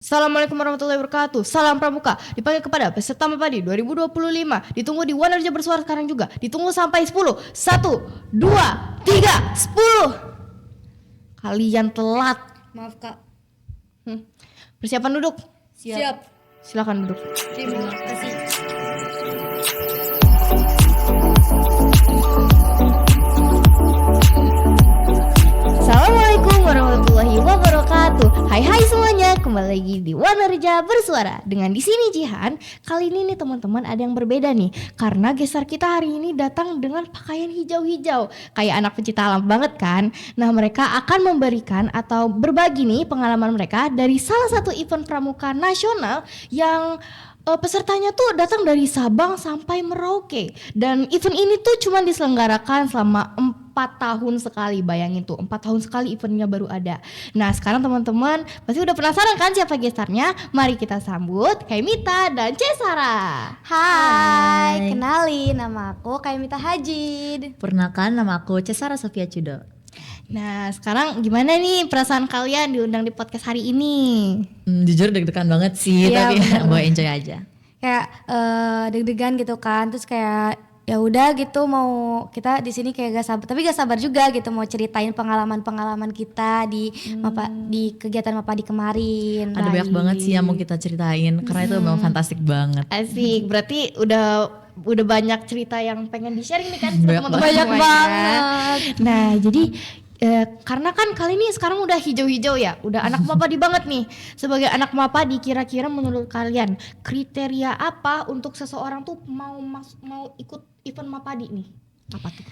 Assalamualaikum warahmatullahi wabarakatuh. Salam Pramuka. Dipanggil kepada peserta Mapadi 2025. Ditunggu di One Arja bersuara sekarang juga. Ditunggu sampai 10. 1, 2, 3, 10. Kalian telat. Maaf kak. Persiapan duduk. Siap. Silakan duduk. Terima kasih. Assalamualaikum warahmatullahi wabarakatuh. Hai semuanya, kembali lagi di One Arja bersuara. Dengan di sini Jihan. Kali ini nih teman-teman ada yang berbeda nih, karena gestar kita hari ini datang dengan pakaian hijau-hijau, kayak anak pecinta alam banget kan. Nah, mereka akan memberikan atau berbagi nih pengalaman mereka dari salah satu event pramuka nasional yang pesertanya tuh datang dari Sabang sampai Merauke. Dan event ini tuh cuma diselenggarakan selama 4 tahun sekali. Bayangin tuh 4 tahun sekali eventnya baru ada. Nah sekarang teman-teman pasti udah penasaran kan siapa gestarnya. Mari kita sambut Kaimita dan Cesara. Hai, kenalin nama aku Kaimita Hajid. Perkenalkan, nama aku Cesara Sofia Cudo. Nah sekarang gimana nih perasaan kalian diundang di podcast hari ini? Jujur deg-degan banget sih, Iya, tapi bener. bawa enjoy aja. Kayak deg-degan gitu kan, terus kayak ya udah gitu mau kita di sini kayak gak sabar, tapi gak sabar juga gitu mau ceritain pengalaman-pengalaman kita di di kegiatan Mapadi kemarin. Ada banyak banget sih yang mau kita ceritain, karena itu memang fantastik banget. Asik, berarti udah banyak cerita yang pengen di-sharing nih kan sama Banyak teman-teman banget. semuanya. Banget. Nah, jadi karena kan kali ini sekarang udah hijau-hijau ya, udah anak Mapadi banget nih. Sebagai anak Mapadi, kira-kira menurut kalian kriteria apa untuk seseorang tuh mau ikut event Mapadi nih? Apa tuh?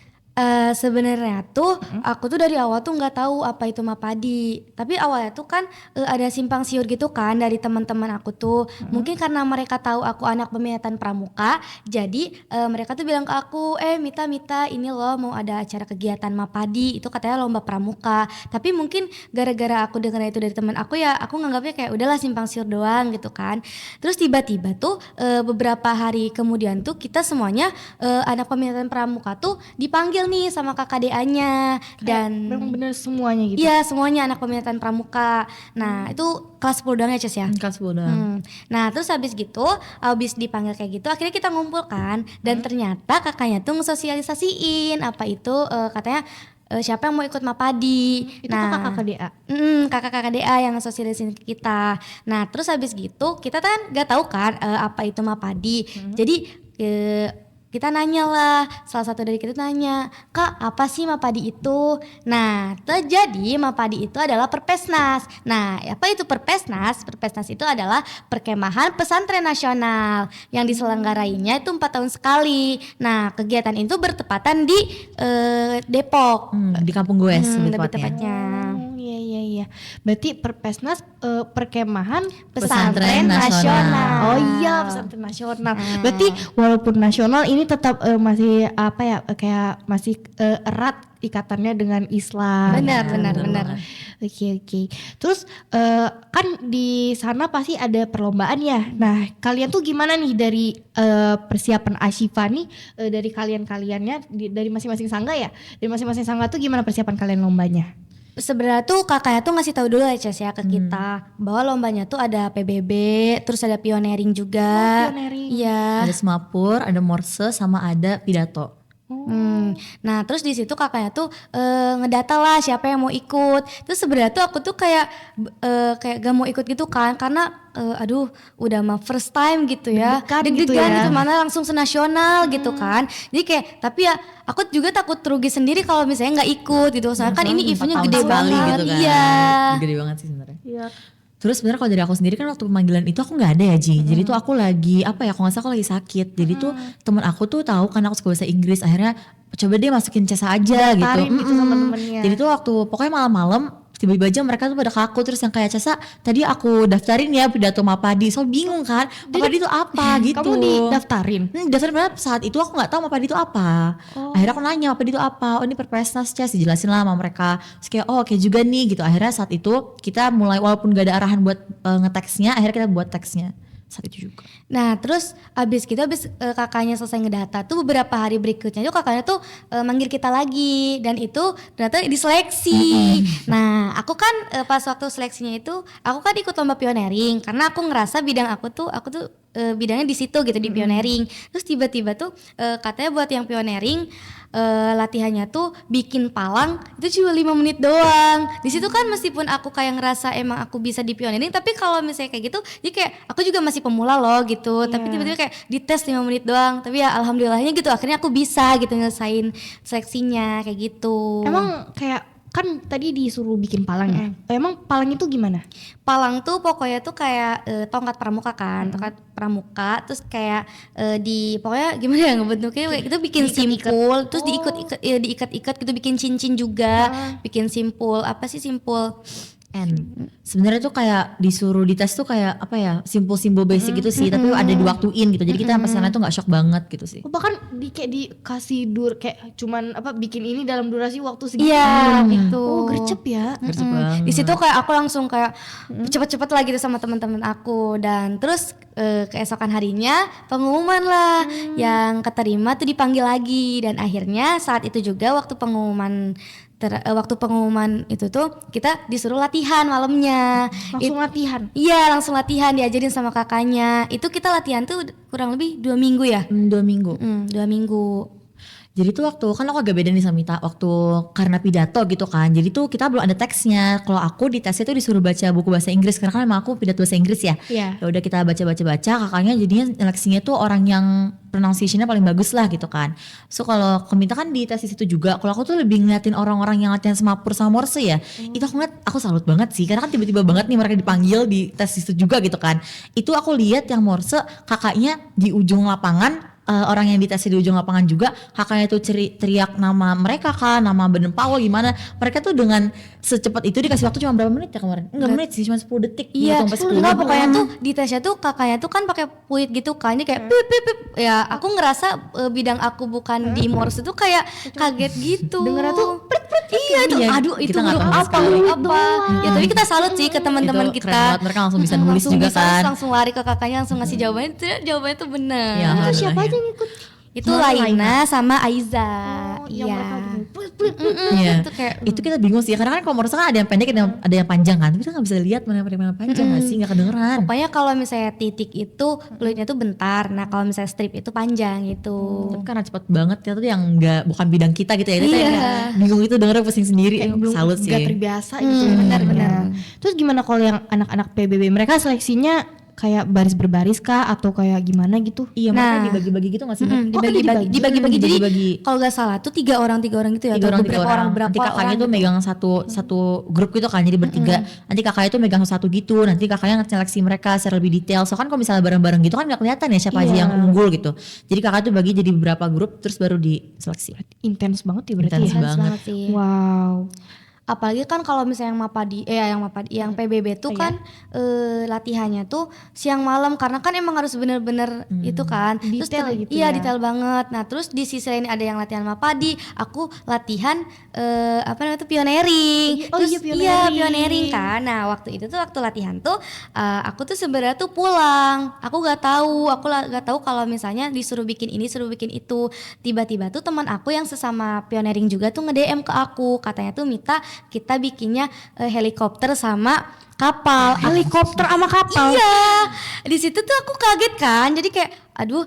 Sebenarnya tuh aku tuh dari awal tuh nggak tahu apa itu Mapadi, tapi awalnya tuh kan ada simpang siur gitu kan dari teman-teman aku tuh. Mungkin karena mereka tahu aku anak peminatan pramuka, jadi mereka tuh bilang ke aku, Mita ini loh mau ada acara kegiatan Mapadi, itu katanya lomba pramuka. Tapi mungkin gara-gara aku dengar itu dari teman aku, ya aku nganggapnya kayak udahlah simpang siur doang gitu kan. Terus tiba-tiba tuh beberapa hari kemudian tuh kita semuanya anak peminatan pramuka tuh dipanggil nih sama KKDA-nya. Dan Memang bener semuanya gitu. iya, semuanya anak peminatan pramuka. Nah itu kelas 10 doang ya Ces ya. Kelas 10 doang. Nah terus habis dipanggil kayak gitu, akhirnya kita ngumpul kan. Dan ternyata kakaknya tuh ngesosialisasiin apa itu katanya siapa yang mau ikut Mapadi. Itu kakak KDA. Kakak-kakak DA yang ngesosialisin ke kita. Nah terus habis gitu kita kan gak tahu kan apa itu Mapadi. Jadi kita nanya lah, salah satu dari kita nanya, Kak apa sih Mapadi itu? Nah terjadi Mapadi itu adalah Perpesnas. Nah apa itu Perpesnas? Perpesnas itu adalah perkemahan pesantren nasional yang diselenggarainya itu 4 tahun sekali. Nah kegiatan itu bertepatan di Depok. Di kampung gue Lebih lebih tepatnya. tepatnya. Oh iya. Berarti Perpesnas perkemahan Pesantren nasional. Oh iya, pesantren nasional. Berarti walaupun nasional ini tetap masih apa ya, kayak masih erat ikatannya dengan Islam. Benar. Oke. Terus kan di sana pasti ada perlombaan ya. Nah, kalian tuh gimana nih dari persiapan Ashifa nih dari kalian-kaliannya dari masing-masing sangga ya? Dari masing-masing sangga tuh gimana persiapan kalian lombanya? Sebenarnya tuh kakaknya tuh ngasih tahu dulu ya Ces ya ke kita bahwa lombanya tuh ada PBB, terus ada pioneering juga. Pioneering. Iya. Ada semapur, ada morse, sama ada pidato. Nah terus di situ kakaknya tuh ngedata lah siapa yang mau ikut. Terus sebenarnya tuh aku tuh kayak gak mau ikut gitu kan, karena aduh udah mah first time gitu ya, Deg-degan gitu ya. mana langsung senasional gitu kan. Jadi kayak tapi ya aku juga takut rugi sendiri kalau misalnya nggak ikut gitu. Soalnya kan ini 4 eventnya tahun gede sekali banget. gitu kan. Iya. Gede banget sih sebenarnya. Iya. Terus sebenarnya kalau dari aku sendiri kan waktu pemanggilan itu aku nggak ada ya Ji. Jadi tuh aku lagi apa ya, kalau nggak salah aku lagi sakit. Jadi tuh temen aku tuh tahu kan aku suka bahasa Inggris. Akhirnya coba deh masukin Cesa aja gitu. Daftarin gitu sama temennya. Jadi tuh waktu pokoknya malam-malam tiba-tiba aja mereka tuh pada ke aku, terus yang kayak Cesa tadi aku daftarin ya pidato Mapadi. So bingung kan Mapadi itu apa gitu. Kamu didaftarin? Daftarin padahal saat itu aku nggak tahu Mapadi itu apa. Akhirnya aku nanya Mapadi itu apa. Oh ini Perpesnas Ces, dijelasin lah sama mereka. Terus kayak oh oke juga nih gitu. Akhirnya saat itu kita mulai, walaupun gak ada arahan buat ngeteksnya, akhirnya kita buat teksnya. saat itu juga. Nah terus abis kakaknya selesai ngedata tuh beberapa hari berikutnya tuh kakaknya tuh manggil kita lagi dan itu ternyata diseleksi. Nah aku kan pas waktu seleksinya itu aku kan ikut lomba pioneering karena aku ngerasa bidang aku tuh bidangnya di situ gitu di pioneering. Terus tiba-tiba tuh katanya buat yang pioneering latihannya tuh bikin palang itu cuma 5 menit doang. Di situ kan meskipun aku kayak ngerasa emang aku bisa di pioneering, tapi kalau misalnya kayak gitu, jadi kayak aku juga masih pemula loh gitu. Tapi tiba-tiba kayak dites 5 menit doang. Tapi ya alhamdulillahnya gitu akhirnya aku bisa gitu nyelesain seleksinya kayak gitu. Emang kayak kan tadi disuruh bikin palang ya. Emang palang itu gimana? Palang tuh pokoknya tuh kayak tongkat pramuka kan, tongkat pramuka terus kayak pokoknya gimana ya ngebentuknya kayak itu bikin simpul, terus diikat-ikat gitu, bikin cincin juga, bikin simpul Sebenarnya tuh kayak disuruh dites tuh kayak apa ya, simbol-simbol basic gitu sih, tapi ada diwaktuin gitu. Jadi kita sampai sana tuh nggak shock banget gitu sih. Bahkan kayak dikasih kayak cuman bikin ini dalam durasi waktu segitu. Iya gitu. Oh gercep ya. Gercep banget. Di situ kayak aku langsung kayak cepet-cepet lah gitu sama teman-teman aku, dan terus keesokan harinya pengumuman lah, yang keterima tuh dipanggil lagi, dan akhirnya saat itu juga waktu pengumuman itu tuh kita disuruh latihan malamnya. Langsung latihan. Iya langsung latihan, diajarin sama kakaknya. Itu kita latihan tuh kurang lebih 2 minggu ya. 2 minggu. 2 minggu. Jadi tuh waktu kan aku agak beda nih sama Mita, waktu karena pidato gitu kan. Jadi tuh kita belum ada teksnya. Kalau aku di tesnya tuh disuruh baca buku bahasa Inggris karena kan emang aku pidato bahasa Inggris ya. Iya. Ya udah kita baca, kakaknya jadinya seleksinya tuh orang yang pronunciation-nya paling bagus lah gitu kan. So kalau Mita kan di tes di situ juga. Kalau aku tuh lebih ngeliatin orang-orang yang latihan semapur sama Morse ya. Itu aku ngeliat, aku salut banget sih karena kan tiba-tiba banget nih mereka dipanggil di tes di situ juga gitu kan. Itu aku lihat yang Morse kakaknya di ujung lapangan, orang yang dites di ujung lapangan juga kakaknya tuh teriak nama mereka kan, nama Baden Powell gimana. Mereka tuh dengan secepat itu dikasih waktu cuma berapa menit ya kemarin? Enggak menit sih, cuma 10 detik. Iya, gitu, enggak pokoknya tuh di tesnya tuh kakaknya tuh kan pakai fluid gitu kan, jadi kayak pip pip pip. Ya aku ngerasa bidang aku bukan di Morse tuh kayak kaget gitu. Dengernya tuh iya itu, Iya, aduh itu kita nggak huruf tahu apa, sekali. huruf apa. Ya tapi kita salut sih ke teman-teman Itu keren kita. banget, mereka langsung bisa nulis Langsung juga bisa, kan. langsung lari ke kakaknya langsung ngasih jawabannya, jawabannya tuh benar. Ya, Itu siapa alhamdulillah, aja ya. yang ikut? Itu Laina sama Aiza. Yang mereka Iya. Itu kayak Itu kita bingung sih karena kan kalau Morse kan ada yang pendek ada yang panjang kan. Tapi kita nggak bisa lihat mana yang pendek mana yang panjang nggak sih, nggak kedengeran. pokoknya kalau misalnya titik itu fluidnya tuh bentar. Nah kalau misalnya strip itu panjang gitu. Tapi karena cepet banget ya tuh yang bukan bidang kita gitu ya. Kita Iya. kayak bingung itu dengernya pusing sendiri. Salut sih. Gak terbiasa gitu. benar. Terus gimana kalau yang anak-anak PBB, mereka seleksinya kayak baris berbaris kah atau kayak gimana gitu? Iya, Nah. mereka dibagi-bagi gitu nggak sih? Dibagi-bagi. Jadi kalau nggak salah tuh 3 orang gitu ya. Tiga atau orang. berapa Nanti kakaknya orang tuh gitu. megang satu grup gitu kan, jadi bertiga. Nanti kakaknya tuh megang satu gitu. Nanti kakaknya seleksi mereka secara lebih detail. So kan kalau misalnya bareng-bareng gitu kan nggak kelihatan ya siapa aja yang unggul gitu. Jadi kakak tuh bagi jadi beberapa grup terus baru diseleksi. Intens banget ya berarti Intens ya? banget. sih. Wow. Apalagi kan kalau misalnya yang PBB tuh kan latihannya tuh siang malam karena kan emang harus bener-bener itu kan Detail gitu iya ya. detail banget. Nah terus di sisi lain ada yang latihan Mapadi, aku latihan pioneering. Oh Terus, iya, pioneering kan. Nah waktu itu tuh waktu latihan tuh aku tuh sebenarnya tuh pulang, aku nggak tahu kalau misalnya disuruh bikin ini suruh bikin itu. Tiba-tiba tuh teman aku yang sesama pioneering juga tuh nge-DM ke aku, katanya tuh Mita kita bikinnya helikopter sama kapal. Helikopter sama kapal? Iya, di situ tuh aku kaget kan, jadi kayak aduh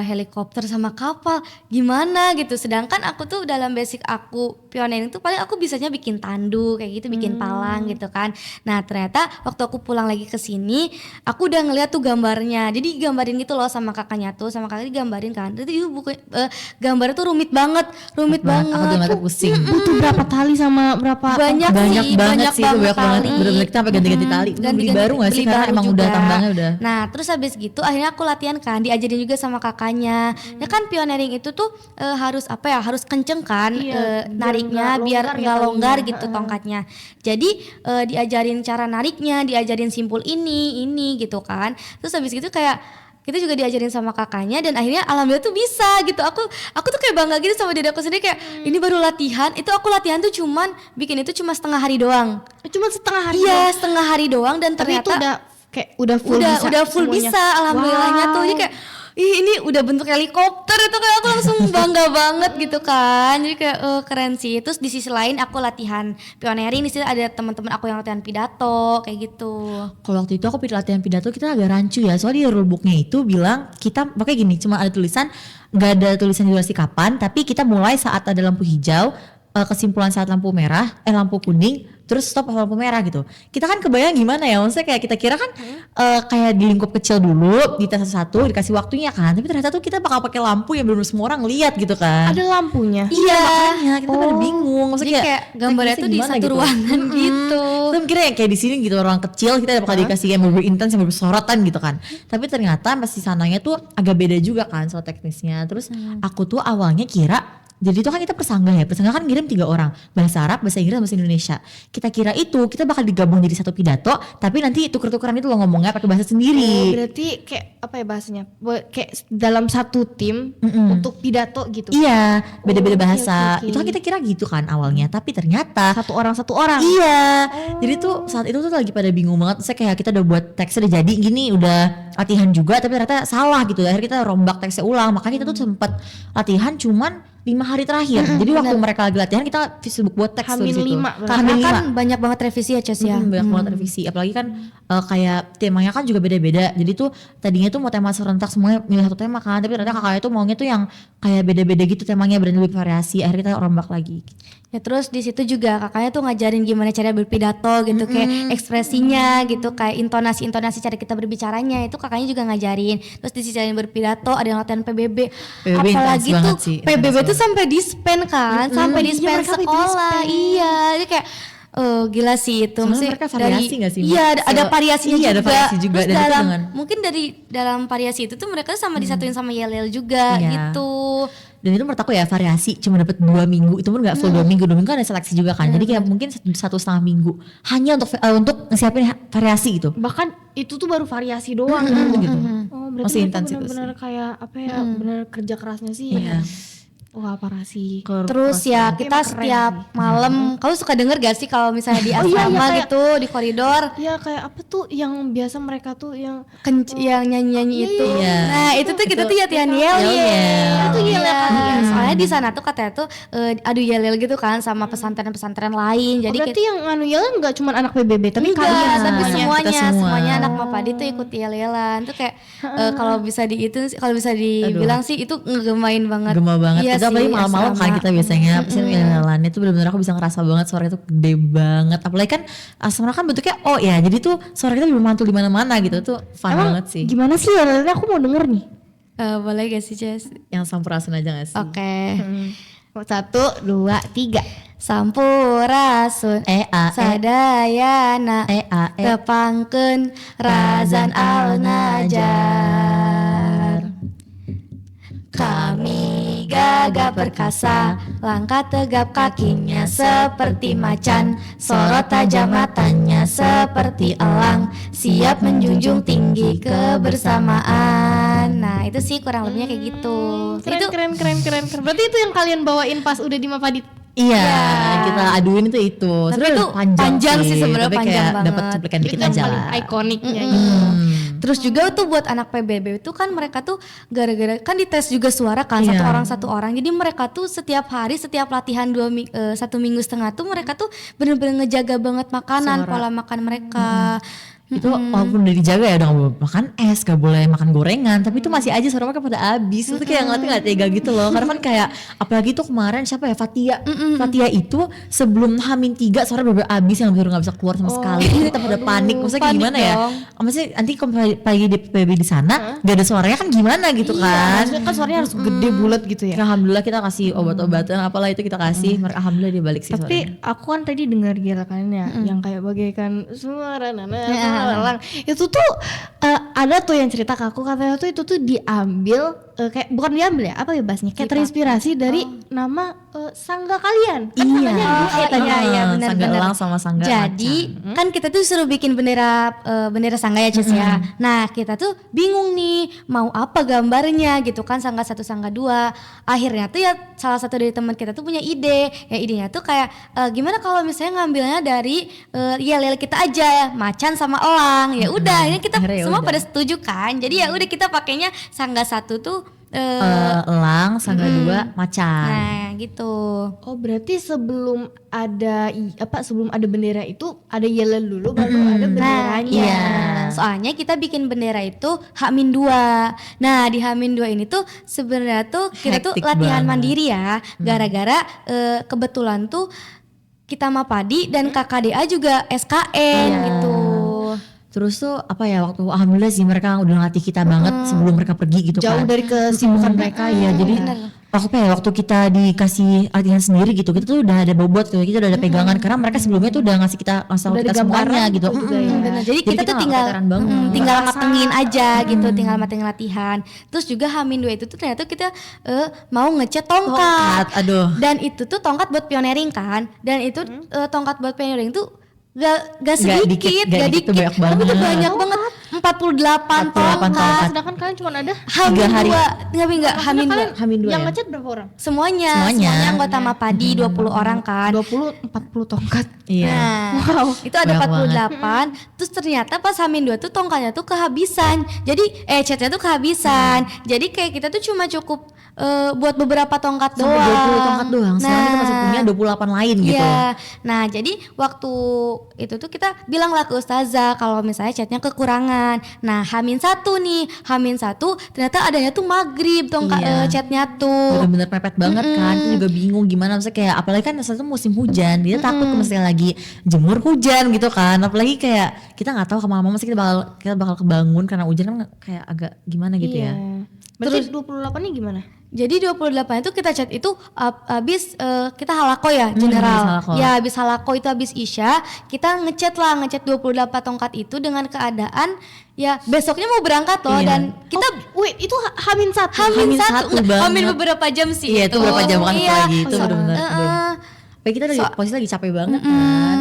helikopter sama kapal gimana gitu. Sedangkan aku tuh dalam basic aku pioneering tuh paling aku bisanya bikin tandu kayak gitu, bikin palang gitu kan. Nah ternyata waktu aku pulang lagi ke sini aku udah ngeliat tuh gambarnya, jadi gambarin gitu loh sama kakaknya tuh, sama kakaknya digambarin kan. Itu gambarnya tuh rumit banget. Aku tuh mata pusing. Butuh berapa tali sama berapa? Banyak banget sih, itu banyak banget. tali. Bener-bener kita sampai ganti-ganti tali. Beli baru nggak sih? Beli Karena baru emang juga. udah tambangnya udah. Nah terus habis gitu akhirnya aku latihan kan, diajarin juga sama kakaknya. Ya kan pioneering itu tuh harus harus kenceng kan nariknya biar nggak longgar gitu tongkatnya. Jadi diajarin cara nariknya, diajarin simpul ini gitu kan. Terus habis gitu kayak kita juga diajarin sama kakaknya dan akhirnya alhamdulillah tuh bisa gitu. Aku tuh kayak bangga gitu sama diri aku sendiri, kayak ini baru latihan. Itu aku latihan tuh bikin itu cuma setengah hari doang. Cuma setengah hari. Iya setengah hari doang dan Tapi itu ternyata udah kayak udah full bisa udah full semuanya. bisa alhamdulillahnya tuh. Wow. Jadi kayak ini udah bentuk helikopter itu, kayak aku langsung bangga banget gitu kan. Jadi kayak keren sih. Terus di sisi lain aku latihan pioneering, di sini ada teman-teman aku yang latihan pidato kayak gitu. Kalau waktu itu aku latihan pidato kita agak rancu ya, soalnya di rulebooknya itu bilang kita pakai gini, cuma ada tulisan, nggak ada tulisan durasi kapan, tapi kita mulai saat ada lampu hijau, kesimpulan saat lampu merah, lampu kuning, terus stop lampu merah gitu. Kita kan kebayang gimana ya, maksudnya kayak kita kira kan kayak di lingkup kecil dulu, di tes satu dikasih waktunya kan, tapi ternyata tuh kita bakal pakai lampu yang benar-benar semua orang lihat gitu kan. Ada lampunya. Iya, makanya kita pada bingung, maksudnya Jadi kayak gambarnya tuh di gimana satu gitu. ruangan gitu. Kita mikirnya kayak di sini gitu, orang kecil kita bakal dikasih yang berbeda intens, yang bersorotan gitu kan. Tapi ternyata masih sananya tuh agak beda juga kan soal teknisnya. Terus aku tuh awalnya kira, jadi itu kan kita persangga ya, persangga kan ngirim 3 orang, bahasa Arab, bahasa Inggris, bahasa Indonesia. Kita kira itu kita bakal digabung jadi satu pidato, tapi nanti tuker-tukeran itu lo ngomongnya pakai bahasa sendiri. Berarti kayak apa ya bahasanya? Kayak dalam satu tim untuk pidato gitu. Iya, beda-beda Oh, bahasa. oke. Itu kan kita kira gitu kan awalnya, tapi ternyata Satu orang. iya. Jadi tuh saat itu tuh lagi pada bingung banget. Saya kayak kita udah buat teksnya udah jadi gini, udah latihan juga, tapi ternyata salah gitu. Akhirnya kita rombak teksnya ulang. Makanya kita tuh sempat latihan cuman 5 hari terakhir. Jadi waktu mereka lagi latihan kita sibuk buat teks tuh di Hamin situ. 5 berarti. Karena Hamin kan 5. banyak banget revisi ya Ces ya. Banyak banget revisi, apalagi kan kayak temanya kan juga beda-beda. Jadi tuh tadinya tuh mau tema serentak semuanya milih satu tema kan, tapi ternyata kakaknya tuh maunya tuh yang kayak beda-beda gitu temanya, berani lebih variasi. Akhirnya kita rombak lagi. Ya terus di situ juga kakaknya tuh ngajarin gimana cara berpidato gitu, kayak ekspresinya gitu, kayak intonasi cara kita berbicaranya itu kakaknya juga ngajarin. Terus di sisi lain berpidato ada yang latihan PBB. PBB Apalagi intens tuh banget sih, PBB intens tuh sampai dispen kan, sampai Iya, dispen mereka sampai sekolah. dispen. Iya, jadi kayak gila sih itu. Soalnya Maksudnya mereka variasi nggak sih, Mbak? Iya, ada variasinya Iya, juga. ada variasi juga. Terus Dan itu dalam dengan- mungkin dalam variasi itu tuh mereka sama disatuin sama yel-yel juga Iya. gitu. Dan itu menurut aku ya variasi, cuma dapat 2 minggu, itu pun gak full 2 minggu, 2 minggu kan ada seleksi juga kan. Jadi kayak mungkin 1,5 minggu hanya untuk ngesiapin variasi gitu. Bahkan itu tuh baru variasi doang gitu. Oh, berarti Masih mereka intens itu benar-benar kayak apa ya? Benar kerja kerasnya sih. Iya. Wah, parah sih. Terus ya Tapi kita emang keren setiap malam, kamu suka denger gak sih kalau misalnya di Oh, iya, asrama kayak- gitu di koridor Ya kayak apa tuh yang biasa mereka tuh yang yang nyanyi-nyanyi itu. Iya. Nah, itu tuh kita tuh latihan yel. Yel-yel. Itu yel ya kan? Iya, soalnya di sana tuh katanya tuh adu yel-yel gitu kan sama pesantren-pesantren lain. Oh, Jadi berarti yang anu yel nggak cuma anak PBB tapi enggak, kalian tapi semuanya. semuanya, kita semua. semuanya anak Mapadi tuh ikut yel-yelan. Tuh kayak kalau bisa kalau bisa dibilang sih itu ngegemain banget. Gema banget. Iya Itu apalagi sih, malam-malam kan asrama. kita biasanya pasti jalan itu benar-benar aku bisa ngerasa banget suara itu gede banget. Apalagi kan asrama kan bentuknya ya, jadi tuh suara kita lebih mantul di mana-mana gitu. Tuh fun Emang banget sih. gimana sih yelnya? Aku mau denger nih. Boleh gak sih, Jess? Yang sampurasun aja gak sih? Oke. 1, 2, 3. Sampurasun sadayana tepangkeun razan al-najar. Kami gagah perkasa, langkah tegap kakinya seperti macan, sorot tajam matanya seperti elang, siap menjunjung tinggi kebersamaan. Nah itu sih kurang lebihnya kayak gitu. Itu Keren. Berarti itu yang kalian bawain pas udah di Mapadi. Iya, kita aduin itu. Tapi Sebenarnya itu panjang sih sebenarnya, tapi panjang kayak banget. dapat cuplikan Itu dikit yang aja paling lah. ikoniknya gitu. Terus juga tuh buat anak PBB itu kan mereka tuh gara-gara kan dites juga suara kan Iya. satu orang. Jadi mereka tuh setiap hari setiap latihan 1,5 minggu tuh mereka tuh bener-bener ngejaga banget makanan, pola makan mereka. Itu walaupun udah dijaga ya, udah gak boleh makan es, gak boleh makan gorengan, tapi itu masih aja suara mereka pada habis. Itu kayak ngeliatnya gak tega gitu loh. Karena kan kayak apalagi tuh kemarin siapa ya, Fatia itu sebelum H-3 suara bener-bener habis yang bener gak bisa keluar sama sekali. Kita pada panik, maksudnya kayak panik gimana ya? dong. Maksudnya nanti kalau pagi di PB di sana gak ada suaranya kan gimana gitu kan. Maksudnya kan suaranya harus gede bulat gitu ya. Alhamdulillah kita kasih obat-obatan apalah itu kita kasih. Alhamdulillah dia balik sih suaranya. Tapi aku kan tadi dengar gila kan ya, yang kayak bagaikan suara lalang. Itu tuh ada tuh yang cerita ke aku katanya tuh itu tuh diambil kayak bukan diambil ya, apa ya bahasnya? Kayak terinspirasi dari nama sangga kalian. Kan Iya. sangganya ada dua ya. Iya, benar, Sangga benar. elang sama sangga Jadi macan. kan kita tuh suruh bikin bendera sangga ya Cus ya. Nah kita tuh bingung nih mau apa gambarnya gitu kan, sangga 1 sangga 2. Akhirnya tuh ya salah satu dari teman kita tuh punya ide. Ya idenya tuh kayak gimana kalau misalnya ngambilnya dari yel-yel kita aja, macan sama elang. Ya udah ini kita Akhirnya ya semua udah. pada setuju kan. Jadi ya udah kita pakainya sangga 1 tuh Elang, sangga 2, macan. nah gitu. Oh berarti sebelum ada bendera itu ada yel dulu baru ada benderanya. iya. Soalnya kita bikin bendera itu H-2. Nah, di H-2 ini tuh sebenarnya tuh kita tuh Hektik latihan banget. mandiri ya. Gara-gara kebetulan tuh kita Mapadi dan KKDA juga SKN Iya. gitu. Terus tuh apa ya, waktu alhamdulillah sih mereka udah ngelatih kita banget sebelum mereka pergi gitu Jauh kan. dari kesibukan mereka Iya, jadi waktu kita dikasih latihan sendiri gitu, kita tuh udah ada bobot tuh, kita udah ada pegangan karena mereka sebelumnya tuh udah ngasih tahu Udah kita ada semuanya gambaran gitu. juga ya. Bener. Jadi kita tuh nggak tinggal keteteran banget. tinggal matengin aja gitu, tinggal matengin latihan. Terus juga H-2 itu tuh ternyata kita mau ngecat tongkat. Tongkat, aduh. Dan itu tuh tongkat buat pioneering kan. Dan itu tongkat buat pioneering tuh gak Gak sedikit, dikit, gak gak dikit. dikit, banyak Tapi tuh banget. banyak banget. 48 tongkat. Sedangkan kalian cuma ada Tiga hari. Enggak H-2. H-2 yang ya? ngecat berapa orang? Semuanya anggota Mapadi 20 orang kan. 20 40 tongkat. Iya. Nah, Wow. itu ada Banyak 48. Terus ternyata pas H-2 tuh tongkatnya tuh kehabisan. Jadi catnya tuh kehabisan. Jadi kayak kita tuh cuma cukup buat beberapa tongkat Sampai doang. 20 tongkat doang. Sekarang kita masih punya 28 lain gitu. Iya. Nah, jadi waktu itu tuh kita bilanglah ke ustazah kalau misalnya catnya kekurangan. Nah, H-1 nih. H-1 ternyata adanya tuh maghrib tongkat Iya. catnya tuh. Bener-bener mepet banget kan. Kita juga bingung gimana, maksudnya kayak apalagi kan saat itu musim hujan, dia takut kalau misalnya lagi jemur hujan gitu kan. Apalagi kayak kita nggak tahu kemana-mana, mesti kita bakal kebangun karena hujan kan, kayak agak gimana gitu ya. Berarti 28-nya gimana? Jadi 28 itu kita cat itu habis kita halako ya habis general. halako. Ya habis halako itu habis Isya, kita ngecat 28 tongkat itu dengan keadaan ya besoknya mau berangkat loh. Iya. Dan kita Wait, itu H-1. Hamin satu, banget. hamin beberapa jam sih. Iya, itu beberapa jam kan Iya. lagi itu benar-benar. Heeh. Kayak kita lagi posisi lagi capek banget kan.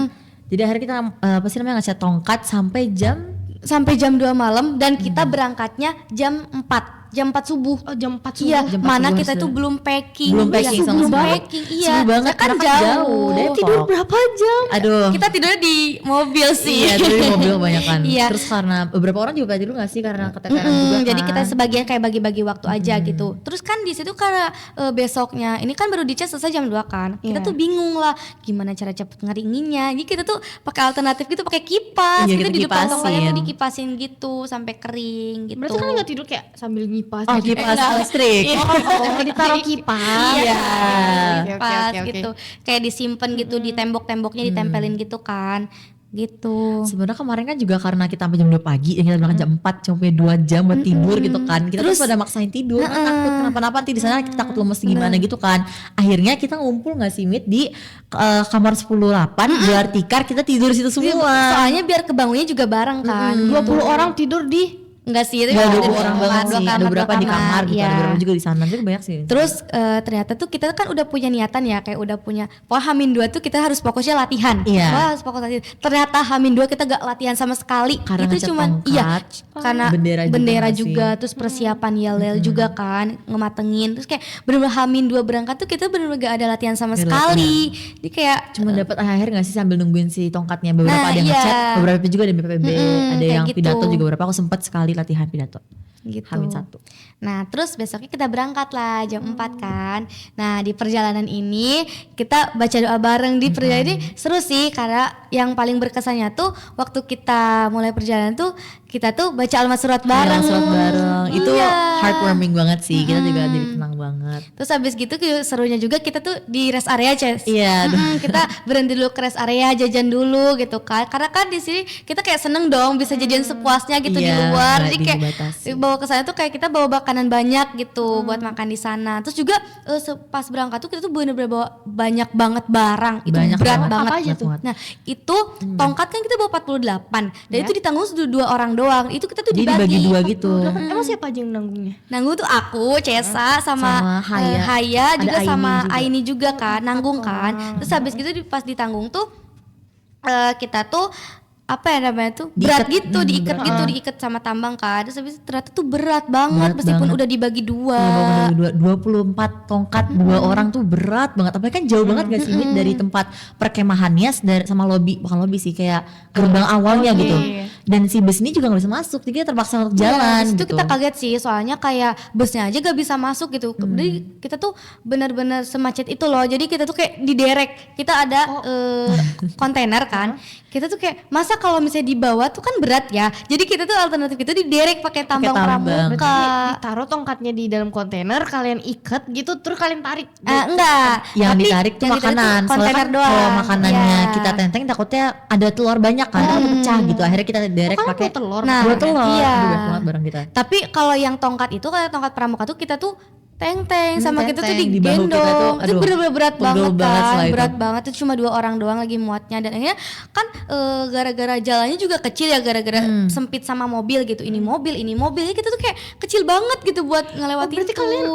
Jadi akhirnya kita apa sih namanya, ngecat tongkat sampai jam 2 malam dan kita berangkatnya jam 4 subuh. Oh, jam 4 subuh. Iya, Jam 4 mana subuh kita sudah. tuh belum packing. Belum packing Iya, sama belum sekali. packing. Iya, Seru banget kan karena kan jauh, jauh. Depok. Tidur berapa jam? aduh. Kita tidurnya di mobil sih. Iya, dulu di mobil kebanyakan. Iya. Terus karena beberapa orang juga pada tidur gak sih karena keteteran juga kan. Jadi kita sebagian kayak bagi-bagi waktu aja gitu. Terus kan di situ karena besoknya ini kan baru dicas selesai jam 2 kan. Kita Iya. tuh bingung lah gimana cara cepet ngeringinnya. Jadi kita tuh pakai alternatif gitu, pakai kipas. Iya, Kita kita di depan kipasin. tongkatnya tuh dikipasin gitu sampai kering gitu. Berarti kalian nggak tidur kayak sambil nyipas? Oh, kipas listrik. Ditaruh kipas. Iya. Kipas Oke. gitu. Kayak disimpan gitu di tembok-temboknya ditempelin gitu kan. Gitu. Sebenarnya kemarin kan juga karena kita sampai jam 2 pagi dan kita berangkat jam 4 cuma punya 2 jam buat tidur gitu kan. Kita terus pada maksain tidur, kan takut kenapa-napa nanti di sana kita takut lemes gimana gitu kan. Akhirnya kita ngumpul nggak sih Mit di kamar 10-8 gelar tikar, kita tidur situ semua. Soalnya biar kebangunnya juga bareng kan. 20 orang tidur di Enggak sih, itu Gak ada 20 orang banget sih, ada beberapa di kamar gitu, iya. ada beberapa juga di sana, jadi banyak sih. Terus ternyata tuh kita kan udah punya niatan ya, kayak udah punya H-2 tuh kita harus fokusnya latihan. Iya. Wah, harus fokus latihan. Ternyata H-2 kita gak latihan sama sekali. Karena itu ngecat cuman tongkat, karena bendera bendera juga juga, terus persiapan yel-yel juga kan, ngematengin. Terus kayak bener-bener H-2 berangkat tuh kita bener-bener gak ada latihan sama Gak ada sekali. Jadi kayak Cuma dapat akhir nggak sih sambil nungguin si tongkatnya, beberapa Nah, ada yang iya. ngecat, beberapa juga ada yang BPPB, ada kayak yang gitu. pidato juga, beberapa aku sempat sekali latihan pidato. gitu. H-1. Nah terus besoknya kita berangkat lah jam 4 kan. Nah di perjalanan ini kita baca doa bareng. Di perjalanan ini seru sih, karena yang paling berkesannya tuh waktu kita mulai perjalanan tuh kita tuh baca almat surat bareng. Iya, surat bareng. Itu Iya. heartwarming banget sih. Kita juga jadi tenang banget. Terus habis gitu serunya juga kita tuh di rest area Ces. Iya, aduh. Kita berhenti dulu ke rest area, jajan dulu gitu kan. Karena kan di sini kita kayak seneng dong bisa jajan sepuasnya gitu di Iya, luar. nggak Jadi kayak dibatasi. bawa Kesana tuh kayak kita bawa makanan banyak gitu buat makan di sana. Terus juga pas berangkat tuh kita tuh bener-bener bawa banyak banget barang. Itu Banyak berat banget. banget. Apa aja tuh? Nah itu tongkat kan kita bawa 48 dan itu ditanggung 2 orang doang. Itu kita tuh Jadi dibagi. dibagi 2 gitu. Emang siapa aja yang nanggungnya? Nanggung tuh aku, Cesa sama, Sama Haya. Haya Ada juga Aini sama juga. Aini juga kan, nanggung kan. Terus habis gitu pas ditanggung tuh kita tuh apa ya namanya tuh berat Diikat. gitu, diikat gitu, diikat sama tambang kan. Terus habis itu ternyata tuh berat banget Berat meskipun banget. udah dibagi 2. Iya, bawa 24 tongkat 2 orang tuh berat banget. Apalagi kan jauh banget gak sih Mit, dari tempat perkemahannya sama lobby, bukan lobby sih, kayak gerbang awalnya gitu. Dan si bus ini juga gak bisa masuk, jadi kita terpaksa untuk jalan Itu gitu. kita kaget sih, soalnya kayak busnya aja gak bisa masuk gitu. Jadi kita tuh benar-benar semacet itu loh. Jadi kita tuh kayak diderek. Kita ada kontainer kan. Kita tuh kayak masa kalau misalnya dibawa tuh kan berat ya. Jadi kita tuh alternatif itu diderek pakai tambang tambang. pramuka. Ditaruh tongkatnya di dalam kontainer, kalian ikat gitu, terus kalian tarik. Enggak. Yang Tapi ditarik tuh yang ditarik makanan. Soalnya kontainer kan doang. kalau makanannya Iya. kita tenteng takutnya ada telur banyak kan, takutnya pecah gitu. Akhirnya kita derek Kan pakai bawa telur. Nah, dua telur. iya. Aduh, banyak banget barang kita. Tapi kalau yang tongkat itu, kayak tongkat pramuka tuh kita tuh teng-teng sama kita tuh teng-teng, di bahu kita tuh, digendong. Itu aduh, bener-bener berat pegel banget banget kan, setelah itu. berat banget. Itu cuma 2 orang doang lagi muatnya dan akhirnya kan gara-gara jalannya juga kecil ya, gara-gara sempit sama mobil gitu. Ini mobilnya kita tuh kayak kecil banget gitu buat ngelewatin Berarti itu. kalian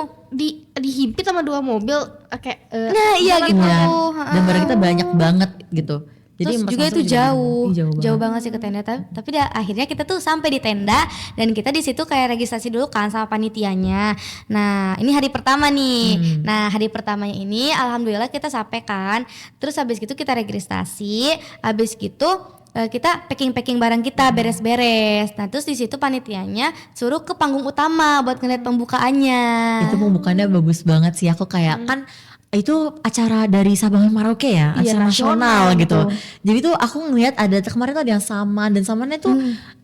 dihimpit sama 2 mobil kayak Nah iya gitu. Iya. Ha-ha. Dan barang kita banyak banget gitu. Jadi Terus juga masuk-masuk itu jauh, Ih, jauh banget sih ke tenda. Tapi akhirnya kita tuh sampai di tenda dan kita di situ kayak registrasi dulu kan sama panitianya. Nah ini hari pertama nih. Nah hari pertamanya ini alhamdulillah kita sampai kan. Terus habis gitu kita registrasi, habis gitu kita packing barang kita beres-beres. Nah terus di situ panitianya suruh ke panggung utama buat ngeliat pembukaannya. Itu pembukaannya bagus banget sih. Aku kayak kan itu acara dari Sabang Merauke ya, Iya, acara nasional nasional gitu. gitu. Jadi tuh aku ngeliat ada kemarin tuh ada yang Saman, dan Samannya tuh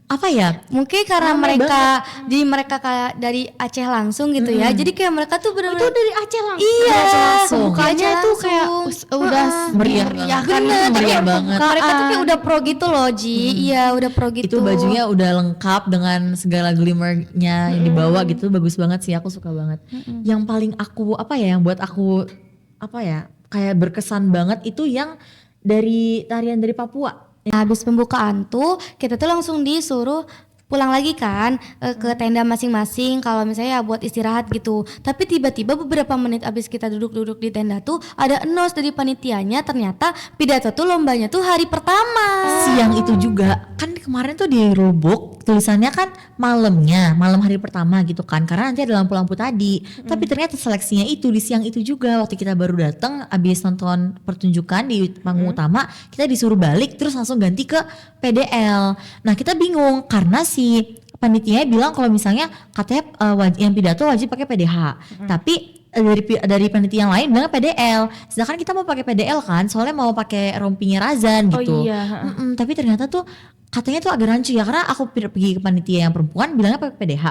apa ya? Mungkin karena Ramai mereka kayak dari Aceh langsung gitu ya. Jadi kayak mereka tuh bener-bener itu dari Aceh langsung. Iya, langsung. Bukanya Aceh tuh kayak langsung. udah Meriah meriahkan banget. gitu. Meriah banget. Mereka tuh kayak udah pro gitu loh Ji. Iya udah pro gitu. Itu bajunya udah lengkap dengan segala glimmernya yang dibawa gitu, bagus banget sih, aku suka banget. Yang paling aku yang buat aku kayak berkesan banget itu yang dari tarian dari Papua. Nah, habis pembukaan tuh kita tuh langsung disuruh pulang lagi kan ke tenda masing-masing kalau misalnya ya buat istirahat gitu. Tapi tiba-tiba beberapa menit abis kita duduk-duduk di tenda tuh ada announce dari panitianya, ternyata pidato tuh lombanya tuh hari pertama. Siang itu juga kan kemarin tuh di Rubuk tulisannya kan malam hari pertama gitu kan, karena nanti ada lampu-lampu tadi. Tapi ternyata seleksinya itu di siang itu juga. Waktu kita baru datang abis nonton pertunjukan di panggung utama, kita disuruh balik terus langsung ganti ke PDL. Nah kita bingung karena si panitianya bilang kalau misalnya katanya yang pidato wajib pakai PDH. Tapi dari panitia yang lain bilang PDL. Sedangkan kita mau pakai PDL kan, soalnya mau pakai rompinya Razan gitu. Oh iya. Tapi ternyata tuh katanya tuh agak rancu ya, karena aku pergi ke panitia yang perempuan bilangnya pakai PDH,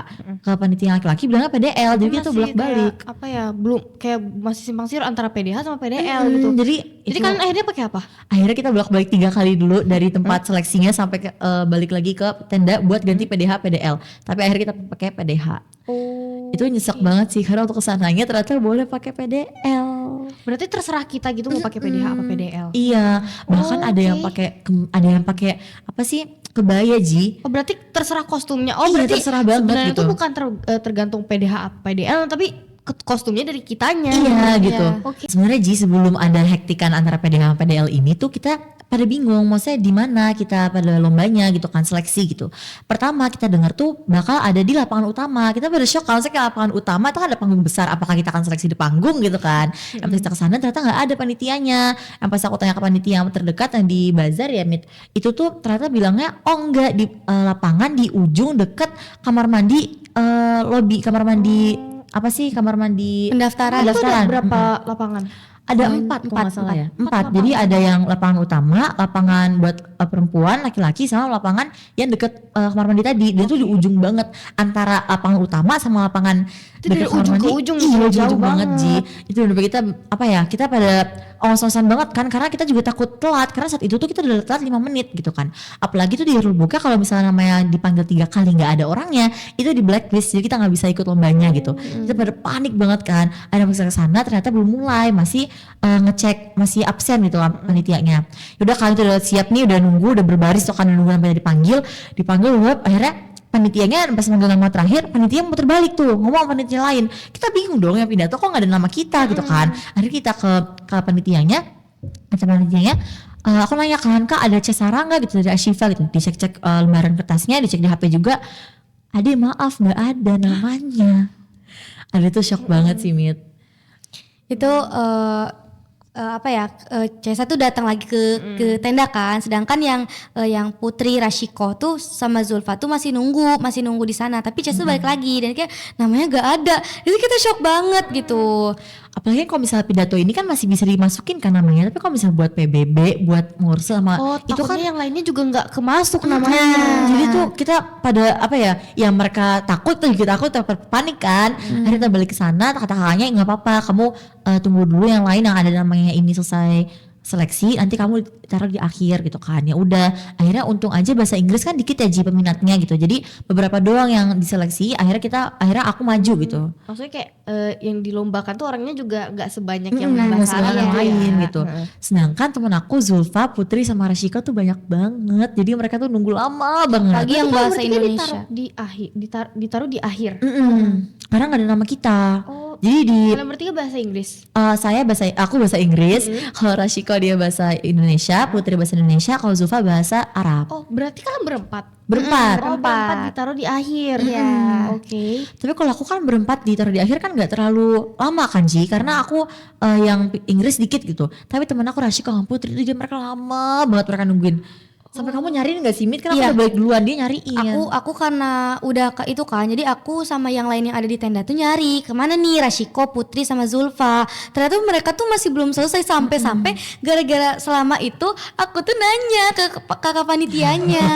ke panitia yang laki-laki bilangnya PDL. Jadi kita tuh Masih bolak-balik. kayak, apa ya, belum kayak masih simpang siur antara PDH sama PDL gitu. Jadi Jadi itu- kan akhirnya pakai apa? akhirnya kita bolak-balik 3 kali dulu dari tempat seleksinya sampai ke, balik lagi ke tenda buat ganti PDH PDL. Tapi akhirnya kita pakai PDH. Oh. Itu nyesek banget sih karena untuk kesananya ternyata boleh pakai PDL. Berarti terserah kita gitu mau pakai PDH apa PDL. Iya, bahkan ada yang pakai apa sih, kebaya Ji. Oh berarti terserah kostumnya. Oh Iya, berarti terserah banget sebenarnya gitu. itu bukan tergantung PDH apa PDL, tapi kostumnya dari kitanya. Iya gitu. Oke. Sebenarnya Ji, sebelum ada hektikan antara PDH sama PDL ini tuh kita pada bingung maksudnya di mana kita pada lombanya gitu kan, seleksi gitu. Pertama kita dengar tuh bakal ada di lapangan utama. Kita pada shock kalau misalnya ke lapangan utama itu kan ada panggung besar, apakah kita akan seleksi di panggung gitu kan. Yang pas kita kesana ternyata nggak ada panitianya. Yang pas aku tanya ke panitia yang terdekat yang di bazar ya Mit, itu tuh ternyata bilangnya oh enggak, di lapangan di ujung deket kamar mandi, lobby kamar mandi, apa sih, kamar mandi Pendaftaran. Itu ada pendaftaran. berapa lapangan? Ada 4 kalau nggak salah ya. 4. Jadi ada yang lapangan utama, lapangan buat perempuan, laki-laki, sama lapangan yang deket kamar mandi tadi. Dan itu di ujung banget antara lapangan utama sama lapangan Itu dari deket kamar ujung ke mandi. ujung, Iya, jauh ujung banget Ji. banget. Itu udah kita kita pada awas-awasan banget kan, karena kita juga takut telat, karena saat itu tuh kita udah telat 5 menit gitu kan. Apalagi tuh di rulebooknya kalau misalnya namanya dipanggil 3 kali nggak ada orangnya, itu di blacklist, jadi kita nggak bisa ikut lombanya gitu. Kita pada panik banget kan, ada yang ke sana ternyata belum mulai, masih ngecek, masih absen gitu panitianya. Yaudah kalian tuh udah siap nih, udah nunggu, udah berbaris tuh kan, nunggu sampai dipanggil web, akhirnya panitianya pas manggil nama terakhir, panitia muter balik tuh ngomong sama panitia lain. Kita bingung dong, yang pidato kok nggak ada nama kita gitu kan. Akhirnya kita ke panitianya, aku nanya, kalian Kak ada Cesara nggak gitu dari Ashifa gitu. Dicek-cek lembaran kertasnya, dicek di HP juga. Ade maaf nggak ada namanya. Ada tuh shock banget sih Mit. Itu Cesa tuh datang lagi ke tenda kan, sedangkan yang Putri Rashiko tuh sama Zulfa tuh masih nunggu di sana, tapi Cesa balik lagi dan kayak namanya gak ada, jadi kita shock banget gitu. Apalagi kalau misalnya pidato ini kan masih bisa dimasukin kan namanya, tapi kalau misalnya buat PBB, buat Morse sama itu kan yang lainnya juga nggak kemasuk namanya. Jadi tuh kita pada ya mereka takut tuh, kita takut, panik kan. Akhirnya kita balik ke sana, kata kakaknya nggak apa-apa, kamu tunggu dulu yang lain yang ada namanya ini selesai seleksi, nanti kamu taruh di akhir gitu kan. Ya udah, akhirnya untung aja bahasa Inggris kan dikit ya peminatnya gitu, jadi beberapa doang yang diseleksi, akhirnya aku maju gitu. Maksudnya kayak yang dilombakan tuh orangnya juga nggak sebanyak yang Nggak bahasa sebanyak Arab yang lain ya. gitu. Sedangkan temen aku Zulfa, Putri sama Rashika tuh banyak banget, jadi mereka tuh nunggu lama banget. Lagi yang Itu kan bahasa berarti dia Indonesia. ditaruh di akhir. Karena nggak ada nama kita. Oh, Jadi di kalian bertiga bahasa Inggris. aku bahasa Inggris, kalau Rashiko dia bahasa Indonesia, Putri bahasa Indonesia, kalau Zulfa bahasa Arab. Oh, berarti kalian berempat. Berempat. Oh, berempat ditaruh di akhir. Iya. Oke. Tapi kalau aku kan berempat ditaruh di akhir kan nggak terlalu lama kan Ji, karena aku yang Inggris dikit gitu. Tapi temen aku Rashiko sama Putri itu mereka lama banget mereka nungguin. Sampai kamu nyariin gak sih Mit? Kan aku Iya. udah balik duluan, dia nyariin. Aku karena udah itu kan, jadi aku sama yang lain yang ada di tenda tuh nyari kemana nih Rashiko, Putri sama Zulfa. Ternyata mereka tuh masih belum selesai, sampai gara-gara selama itu aku tuh nanya ke kakak panitianya.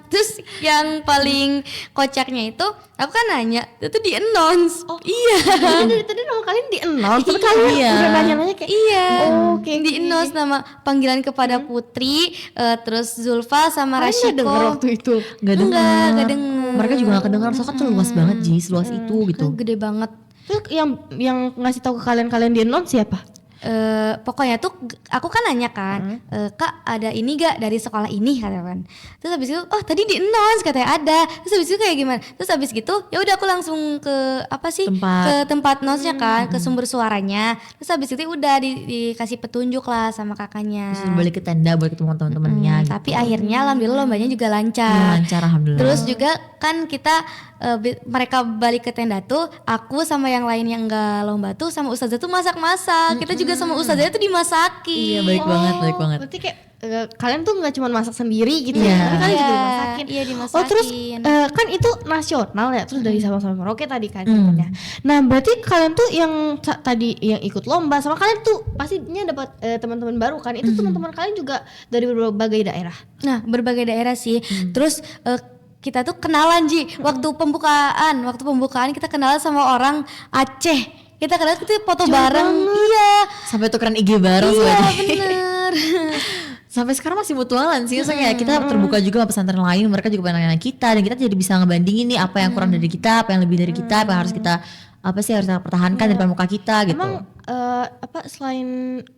Terus yang paling kocaknya itu aku kan nanya, itu di announce. Iya. Jadi dari tadi nama kalian di announce, tapi kalian Iya. udah nanya-nanya kayak Iya. Oh, oke. Di announce nama panggilan kepada Putri, terus Zulfa sama Kalian nggak Rashiko. denger waktu itu. Nggak Enggak denger. denger. Mereka juga gak kedengar, soalnya kan tuh luas banget Ji, seluas itu gitu. Kan gede banget. Terus yang ngasih tahu ke kalian di announce siapa? Pokoknya tuh aku kan nanya kan, Kak ada ini gak dari sekolah ini kata kan. Terus habis itu tadi di announce katanya ada. Terus habis itu kayak gimana? Terus habis gitu ya udah aku langsung ke ke tempat announce-nya kan, ke sumber suaranya. Terus habis itu udah dikasih petunjuk lah sama kakaknya. Terus balik ke tenda buat ketemu teman-temannya gitu. Tapi akhirnya alhamdulillah lombanya juga Ya, lancar. lancar alhamdulillah. Terus juga kan kita mereka balik ke tenda tuh, aku sama yang lain yang enggak lomba tuh sama ustazah tuh masak-masak. Kita juga sama ustazah tuh dimasakin. Iya baik banget. Berarti kayak kalian tuh nggak cuma masak sendiri gitu Iya. ya, tapi kalian juga Iya, dimasakin. iya, dimasakin. Oh terus kan itu nasional ya, terus dari sama-sama Merauke tadi kan contohnya. Nah berarti kalian tuh yang tadi yang ikut lomba sama kalian tuh pastinya dapat teman-teman baru kan? Itu teman-teman kalian juga dari berbagai daerah. Nah, berbagai daerah sih. Terus kita tuh kenalan Ji. Waktu pembukaan kita kenalan sama orang Aceh. Kita kenalan, kita foto bareng. Iya. Sampai tukeran IG bareng Iya, sebenarnya. bener. Sampai sekarang masih mutualan sih, soalnya kita terbuka juga sama pesantren lain, mereka juga pengen nanya kita, dan kita jadi bisa ngebandingin nih apa yang kurang dari kita, apa yang lebih dari kita, apa yang harus kita harus kita pertahankan di depan muka kita gitu. Emang selain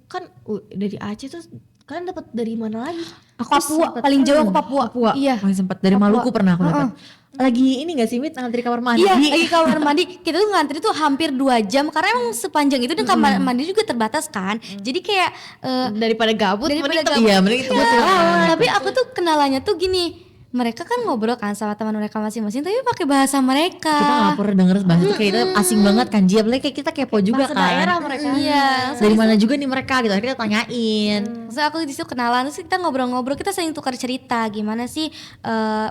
kan dari Aceh tuh kalian dapat dari mana lagi? Aku Papua, paling jauh aku Papua. Iya. Paling sempat dari Papua. Maluku pernah aku dapat. Lagi ini gak sih Mit, ngantri kamar mandi? Iya, lagi kamar mandi. Kita tuh ngantri tuh hampir 2 jam karena emang sepanjang itu dan kamar mandi juga terbatas kan. Jadi kayak Daripada gabut, Daripada mending gabut. Iya, mending itu buat tapi aku tuh kenalannya tuh gini. Mereka kan ngobrol kan sama teman mereka masing-masing tapi pakai bahasa mereka. kita gak pernah denger bahasa itu, kayak itu asing banget kan Ji, apalagi kayak kita kepo juga bahasa kan. daerah mereka. Iya. Dari mana juga nih mereka gitu, akhirnya kita tanyain. Terus aku di situ kenalan, terus kita ngobrol-ngobrol, kita saling tukar cerita gimana sih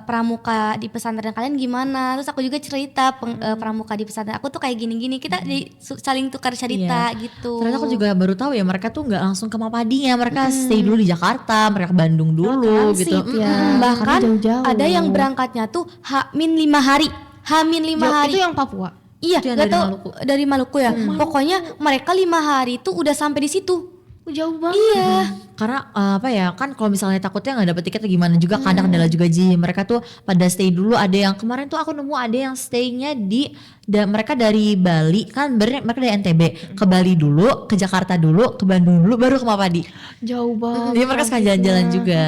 pramuka di pesantren kalian gimana. Terus aku juga cerita pramuka di pesantren aku tuh kayak gini-gini. Kita saling tukar cerita gitu. Ternyata aku juga baru tahu ya, mereka tuh nggak langsung ke Mapadinya, mereka stay dulu di Jakarta, mereka ke Bandung dulu gitu. Transit ya. Bahkan Karena jauh-jauh. ada yang berangkatnya tuh H-5 hari. H-5 hari. Itu yang Papua. Iya, Itu yang gak dari tahu Maluku. dari Maluku ya. Pokoknya mereka 5 hari tuh udah sampai di situ. Jauh banget. Iya. Karena apa ya, kan kalau misalnya takutnya nggak dapet tiket atau gimana juga kan ada kendala juga Ji. Mereka tuh pada stay dulu, ada yang kemarin tuh aku nemu ada yang staynya di mereka dari Bali kan, mereka dari NTB ke Bali dulu, ke Jakarta dulu, ke Bandung dulu, baru ke Mapadi. Jauh banget. Jadi mereka sekalian jalan-jalan juga.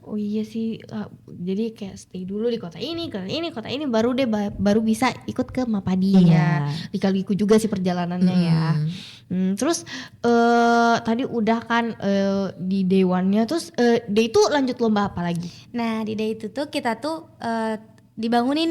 Oh iya sih, jadi kayak stay dulu di kota ini, kota ini baru deh baru bisa ikut ke Mapadi ya. Dikaliku juga sih perjalanannya ya. Terus tadi udah kan di day one-nya, terus day itu lanjut lomba apa lagi? Nah di day itu tuh kita tuh dibangunin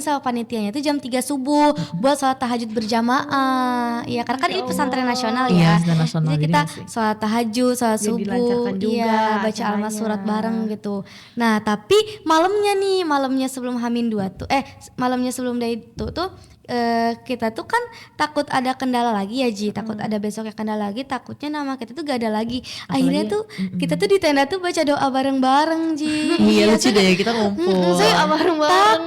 sama panitianya tuh jam 3 subuh buat sholat tahajud berjamaah. Ya karena kan ini pesantren nasional Iya, ya. pesantren nasional, Jadi jadi kita masih. sholat tahajud, sholat Jadi subuh, dilancarkan juga iya baca acaranya. almas surat bareng gitu. Nah tapi malamnya sebelum Hamin 2 tuh malamnya sebelum day itu tuh kita tuh kan takut ada kendala lagi ya Ji, takut ada besoknya kendala lagi, takutnya nama kita tuh gak ada lagi. Akhirnya tuh kita tuh di tenda tuh baca doa bareng-bareng Ji. Iya lucu deh, kita ngumpul. Saya bareng-bareng.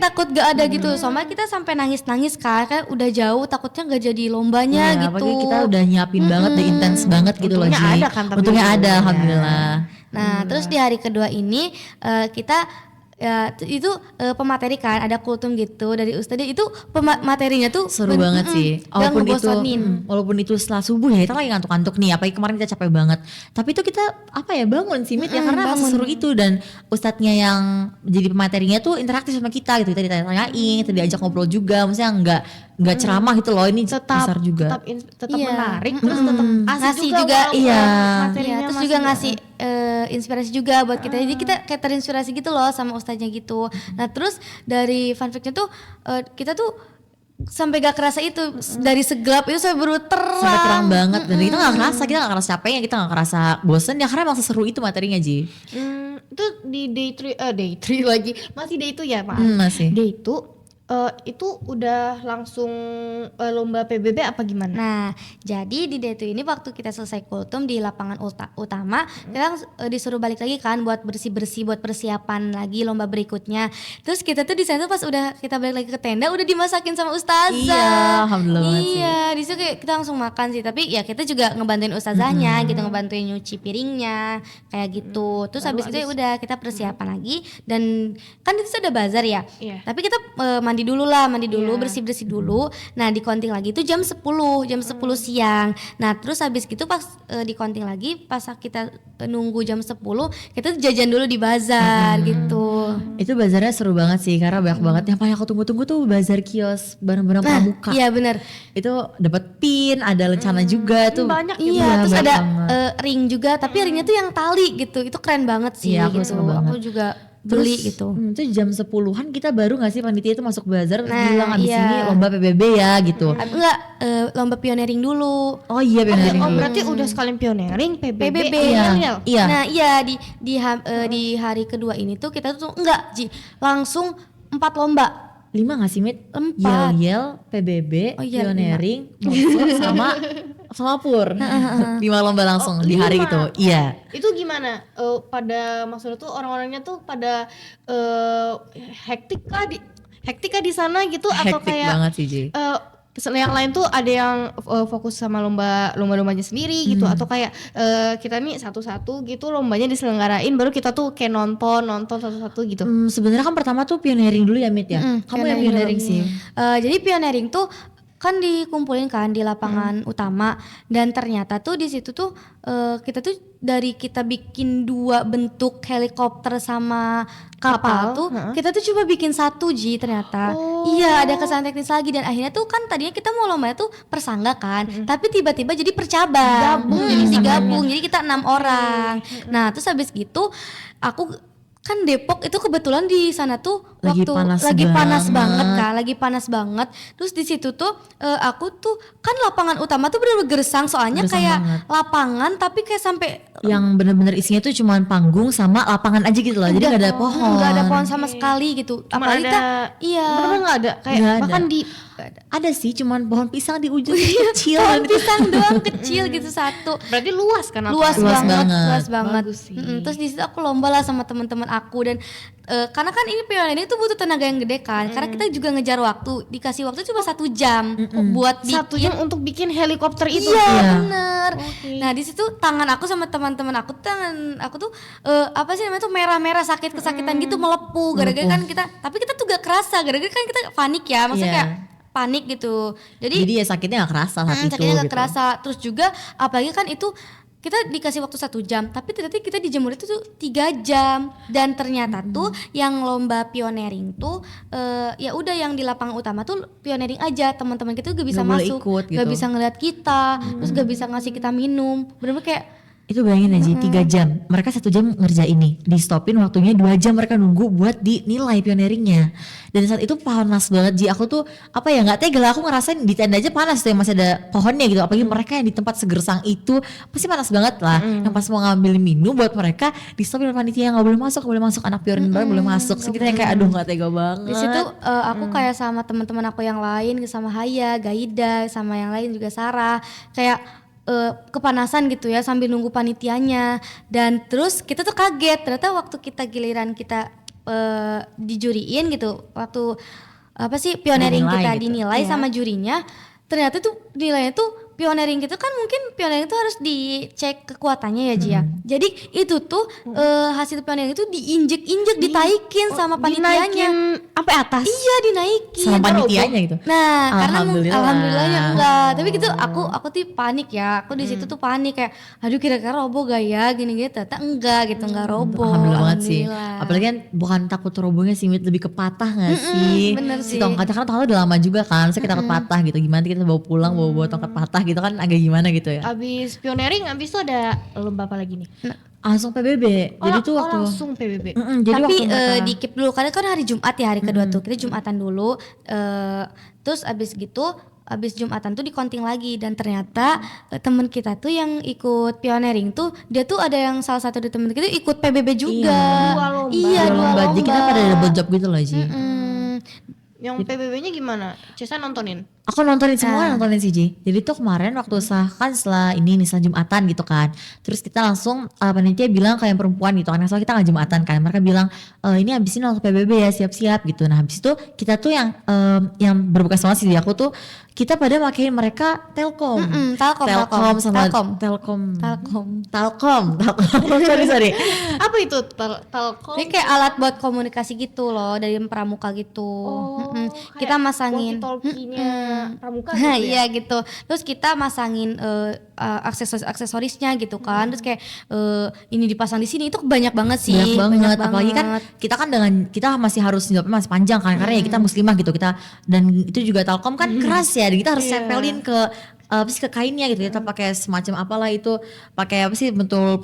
takut gak ada gitu. Soalnya kita sampai nangis kan udah jauh, takutnya gak jadi lombanya Iya, gitu. apalagi kita udah nyiapin banget, udah intens banget gitu loh Ji. Untungnya ada kan, tapi Untungnya ada, ya. alhamdulillah. Nah, terus di hari kedua ini kita itu pemateri kan, ada kultum gitu dari ustadz, itu materinya tuh Seru banget sih. gak ngebosonin. Walaupun itu setelah subuh ya, kita lagi ngantuk-ngantuk nih, apalagi kemarin kita capek banget. Tapi itu kita bangun sih Mit ya, karena seru itu, dan ustadznya yang jadi pematerinya tuh interaktif sama kita gitu. Kita ditanya-tanyain, kita diajak ngobrol juga, maksudnya nggak ceramah gitu loh, ini besar juga. tetap Iya. menarik, terus tetap Ngasih juga, walaupun iya. materinya Iya, terus masih- juga ngasih inspirasi juga buat kita. Jadi kita kayak terinspirasi gitu loh sama ustaznya gitu. Nah terus dari fun fact-nya tuh kita tuh sampai gak kerasa itu dari segelap itu sampai baru terang. Sampai terang banget, dan kita nggak kerasa capeknya, kita nggak kerasa bosen ya, karena emang seseru itu materinya Ji. Itu di day 3 lagi, masih day itu ya Pak? Masih. Day itu udah langsung lomba PBB apa gimana? Nah, jadi di day 2 ini waktu kita selesai kultum di lapangan utama, kita disuruh balik lagi kan buat bersih-bersih, buat persiapan lagi lomba berikutnya. Terus kita tuh di sana tuh pas udah kita balik lagi ke tenda udah dimasakin sama ustazah. Iya, alhamdulillah banget sih. Iya, di situ kayak kita langsung makan sih, tapi ya kita juga ngebantuin ustazahnya gitu, ngebantuin nyuci piringnya kayak gitu. Terus habis itu ya udah kita persiapan lagi, dan kan itu ada bazar ya. Iya. Tapi kita mandi dulu, bersih-bersih dulu. Nah, di counting lagi itu jam 10 siang. Nah, terus habis gitu pas di counting lagi, pas kita nunggu jam 10, kita tuh jajan dulu di bazar gitu. Itu bazarnya seru banget sih, karena banyak banget yang paling aku tunggu-tunggu tuh bazar kios barang-barang pramuka. Iya benar. Itu dapat pin, ada lencana juga tuh. Banyak Iya, terus banyak ada banget. ring juga, tapi ringnya tuh yang tali gitu. Itu keren banget sih Iya, aku gitu. suka banget. Aku juga beli gitu. Itu jam 10-an kita baru gak sih panitia itu masuk bazar, terus Nah, bilang abis iya. ini lomba PBB ya gitu. Enggak, lomba pioneering dulu. Oh iya benar. berarti udah sekalian pioneering PBB. Iya. Iya. Nah, iya di hari kedua ini tuh kita tuh enggak Ji, langsung 4 lomba. 5 gak sih Mit? 4. Yel, PBB, Oh iya, pioneering, Moksot, sama pur. 5 lomba langsung di hari 5. itu. Iya. Itu gimana? Pada maksudnya tuh orang-orangnya tuh pada hektik kah di sana gitu, atau Hektik kayak banget sih Ji. yang lain tuh ada yang fokus sama lomba-lombanya sendiri gitu, atau kayak kita nih satu-satu gitu lombanya diselenggarain, baru kita tuh kayak nonton satu-satu gitu. Sebenarnya kan pertama tuh pioneering dulu ya Mit ya. Kamu yang pioneering sih. Jadi pioneering tuh kan dikumpulin kan di lapangan utama, dan ternyata tuh di situ tuh kita tuh dari kita bikin 2 bentuk helikopter sama kapal tuh kita tuh coba bikin 1 Ji ternyata. Iya, ada kesalahan teknis lagi, dan akhirnya tuh kan tadinya kita mau lomba tuh persangga kan, tapi tiba-tiba jadi percabang. Digabung. Jadi kita 6 orang. Nah, terus habis gitu aku kan Depok itu kebetulan di sana tuh Lagi waktu panas lagi panas banget. banget kan, lagi panas banget. Terus di situ tuh aku tuh kan lapangan utama tuh bener-bener gersang, soalnya Gersang kayak banget. lapangan tapi kayak sampai Yang bener-bener isinya tuh cuma panggung sama lapangan aja gitu loh. Jadi gak ada pohon. nggak ada pohon sama sekali gitu. Cuma Apalagi ada, kan iya. bener-bener nggak ada kayak Nggak ada. bahkan di Ada sih, cuman pohon pisang di ujung kecil. Pohon pisang doang kecil gitu satu. berarti luas kan Luas Luas banget, banget. luas banget. Bagus sih. Terus di situ aku lomba lah sama teman-teman aku dan karena kan ini pioneering itu butuh tenaga yang gede kan, karena kita juga ngejar waktu, dikasih waktu cuma 1 jam buat bikin. 1 jam untuk bikin helikopter itu. Iya Iya. bener. Oke. Nah di situ tangan aku sama teman-teman aku, tangan aku tuh apa sih namanya tuh merah-merah, kesakitan gitu, melepuh gara-gara kan kita, tapi kita tuh gak kerasa gara-gara kan kita panik ya, maksudnya Iya. kayak panik gitu. Jadi Jadi ya sakitnya gak kerasa saat itu sakitnya gak gitu. kerasa. Terus juga apalagi kan itu kita dikasih waktu 1 jam, tapi ternyata kita dijemur itu tuh 3 jam. Dan ternyata tuh yang lomba pioneering tuh ya udah yang di lapangan utama tuh pioneering aja, teman-teman kita tuh gak bisa Nggak boleh masuk, ikut gitu. gak bisa ngeliat kita, terus gak bisa ngasih kita minum. Bener-bener kayak Itu bayangin aja 3 jam. Mereka 1 jam ngerjain nih. Di stopin waktunya 2 jam mereka nunggu buat dinilai pioneeringnya. Dan saat itu panas banget Ji. Aku tuh apa ya gak tega lah. Aku ngerasain di tenda aja panas tuh yang masih ada pohonnya gitu. Apalagi mereka yang di tempat segersang itu pasti panas banget lah. Yang pas mau ngambil minum buat mereka di stopin oleh panitia, gak boleh masuk, gak boleh masuk. Anak pioneering baru boleh masuk. So kita yang kayak aduh gak tega banget. di situ aku kayak sama teman-teman aku yang lain, sama Haya, Gaida, sama yang lain juga Sarah, kayak kepanasan gitu ya sambil nunggu panitianya. Dan terus kita tuh kaget ternyata waktu kita giliran kita dijuriin gitu, waktu apa sih pioneering Dinilai kita gitu. dinilai Iya. sama jurinya, ternyata tuh nilainya tuh pioneering gitu kan, mungkin pioneering itu harus dicek kekuatannya ya Jia. Jadi itu tuh hasil pioneering itu diinjek-injek, ditaikin sama panitianya. Dinaikin sampai atas. Iya dinaikin. sama panitianya gitu. Nah, karena alhamdulillahnya enggak. Tapi gitu aku tuh panik ya. Aku di situ tuh panik kayak aduh kira-kira roboh gak ya gini-gini, ternyata enggak gitu, enggak roboh. Alhamdulillah banget sih. Alhamdulillah. Apalagi kan bukan takut robohnya sih, Mit, lebih ke patah gak sih? bener Si sih. tongkatnya kan tongkatnya udah lama juga kan, so kita takut patah gitu. Gimana kita bawa pulang, bawa tongkat patah gitu kan agak gimana gitu ya. Abis pioneering, abis itu ada lomba apa lagi nih? Langsung PBB. Jadi tuh waktu langsung PBB. jadi Tapi waktu mereka di keep dulu karena kan hari Jumat ya, hari kedua tuh kita Jumatan dulu. Terus abis gitu, abis Jumatan tuh dikonting lagi dan ternyata temen kita tuh yang ikut pioneering tuh dia tuh ada yang salah satu dari temen kita ikut PBB juga. Dua lomba. Iya dua dua lomba. lomba. Jadi kita pada double job gitu loh Ji. Yang PBB-nya gimana? Cesa nontonin? Aku nontonin semua, nontonin sih Ji. Jadi tuh kemarin waktu kan setelah ini nih setelah Jumatan gitu kan. Terus kita langsung panitia bilang ke yang perempuan gitu kan. Soalnya kita gak Jumatan kan. Mereka bilang ini habis ini langsung PBB ya, siap-siap gitu. Nah habis itu kita tuh yang berbekas banget sih di aku tuh kita pada makein mereka Telkom. Telkom sama Telkom. Telkom. sorry. Apa itu? Telkom? Ini kayak alat buat komunikasi gitu loh dari pramuka gitu. Kita masangin walkie-talkie-nya pramuka Nah, gitu ya? iya gitu. Terus kita masangin aksesorisnya gitu kan. Terus kayak ini dipasang di sini itu banyak banget sih. Banyak banget. Apalagi kan kita kan kita masih harus jawabnya masih panjang kan karena ya kita muslimah gitu kita, dan itu juga Telkom kan keras ya, dan kita harus tempelin ke apa sih ke kainnya gitu. Kita pakai semacam apalah itu, pakai apa sih pentul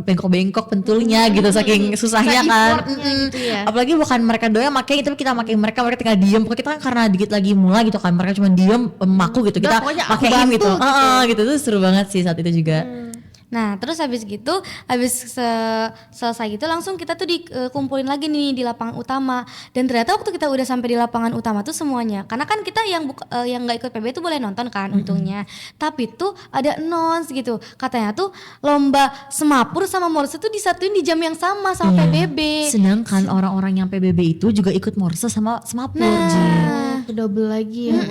bengkok-bengkok pentulnya gitu saking susahnya kan. effortnya gitu ya. Apalagi bukan mereka doang makai, tapi kita makai mereka tinggal diem. Pokoknya kita kan karena dikit lagi mulai gitu kan, mereka cuma diem maku gitu, kita pokoknya aku pakein bantu gitu. gitu ya. Gitu tuh seru banget sih saat itu juga. Nah terus habis gitu, selesai gitu langsung kita tuh dikumpulin lagi nih di lapangan utama. Dan ternyata waktu kita udah sampai di lapangan utama tuh semuanya, karena kan kita yang nggak ikut PB tuh boleh nonton kan untungnya. Tapi tuh ada announce gitu, katanya tuh lomba semapur sama morse tuh disatuin di jam yang sama sama Iya. PBB. Sedangkan orang-orang yang PBB itu juga ikut morse sama semapur. Ji. Itu double lagi ya.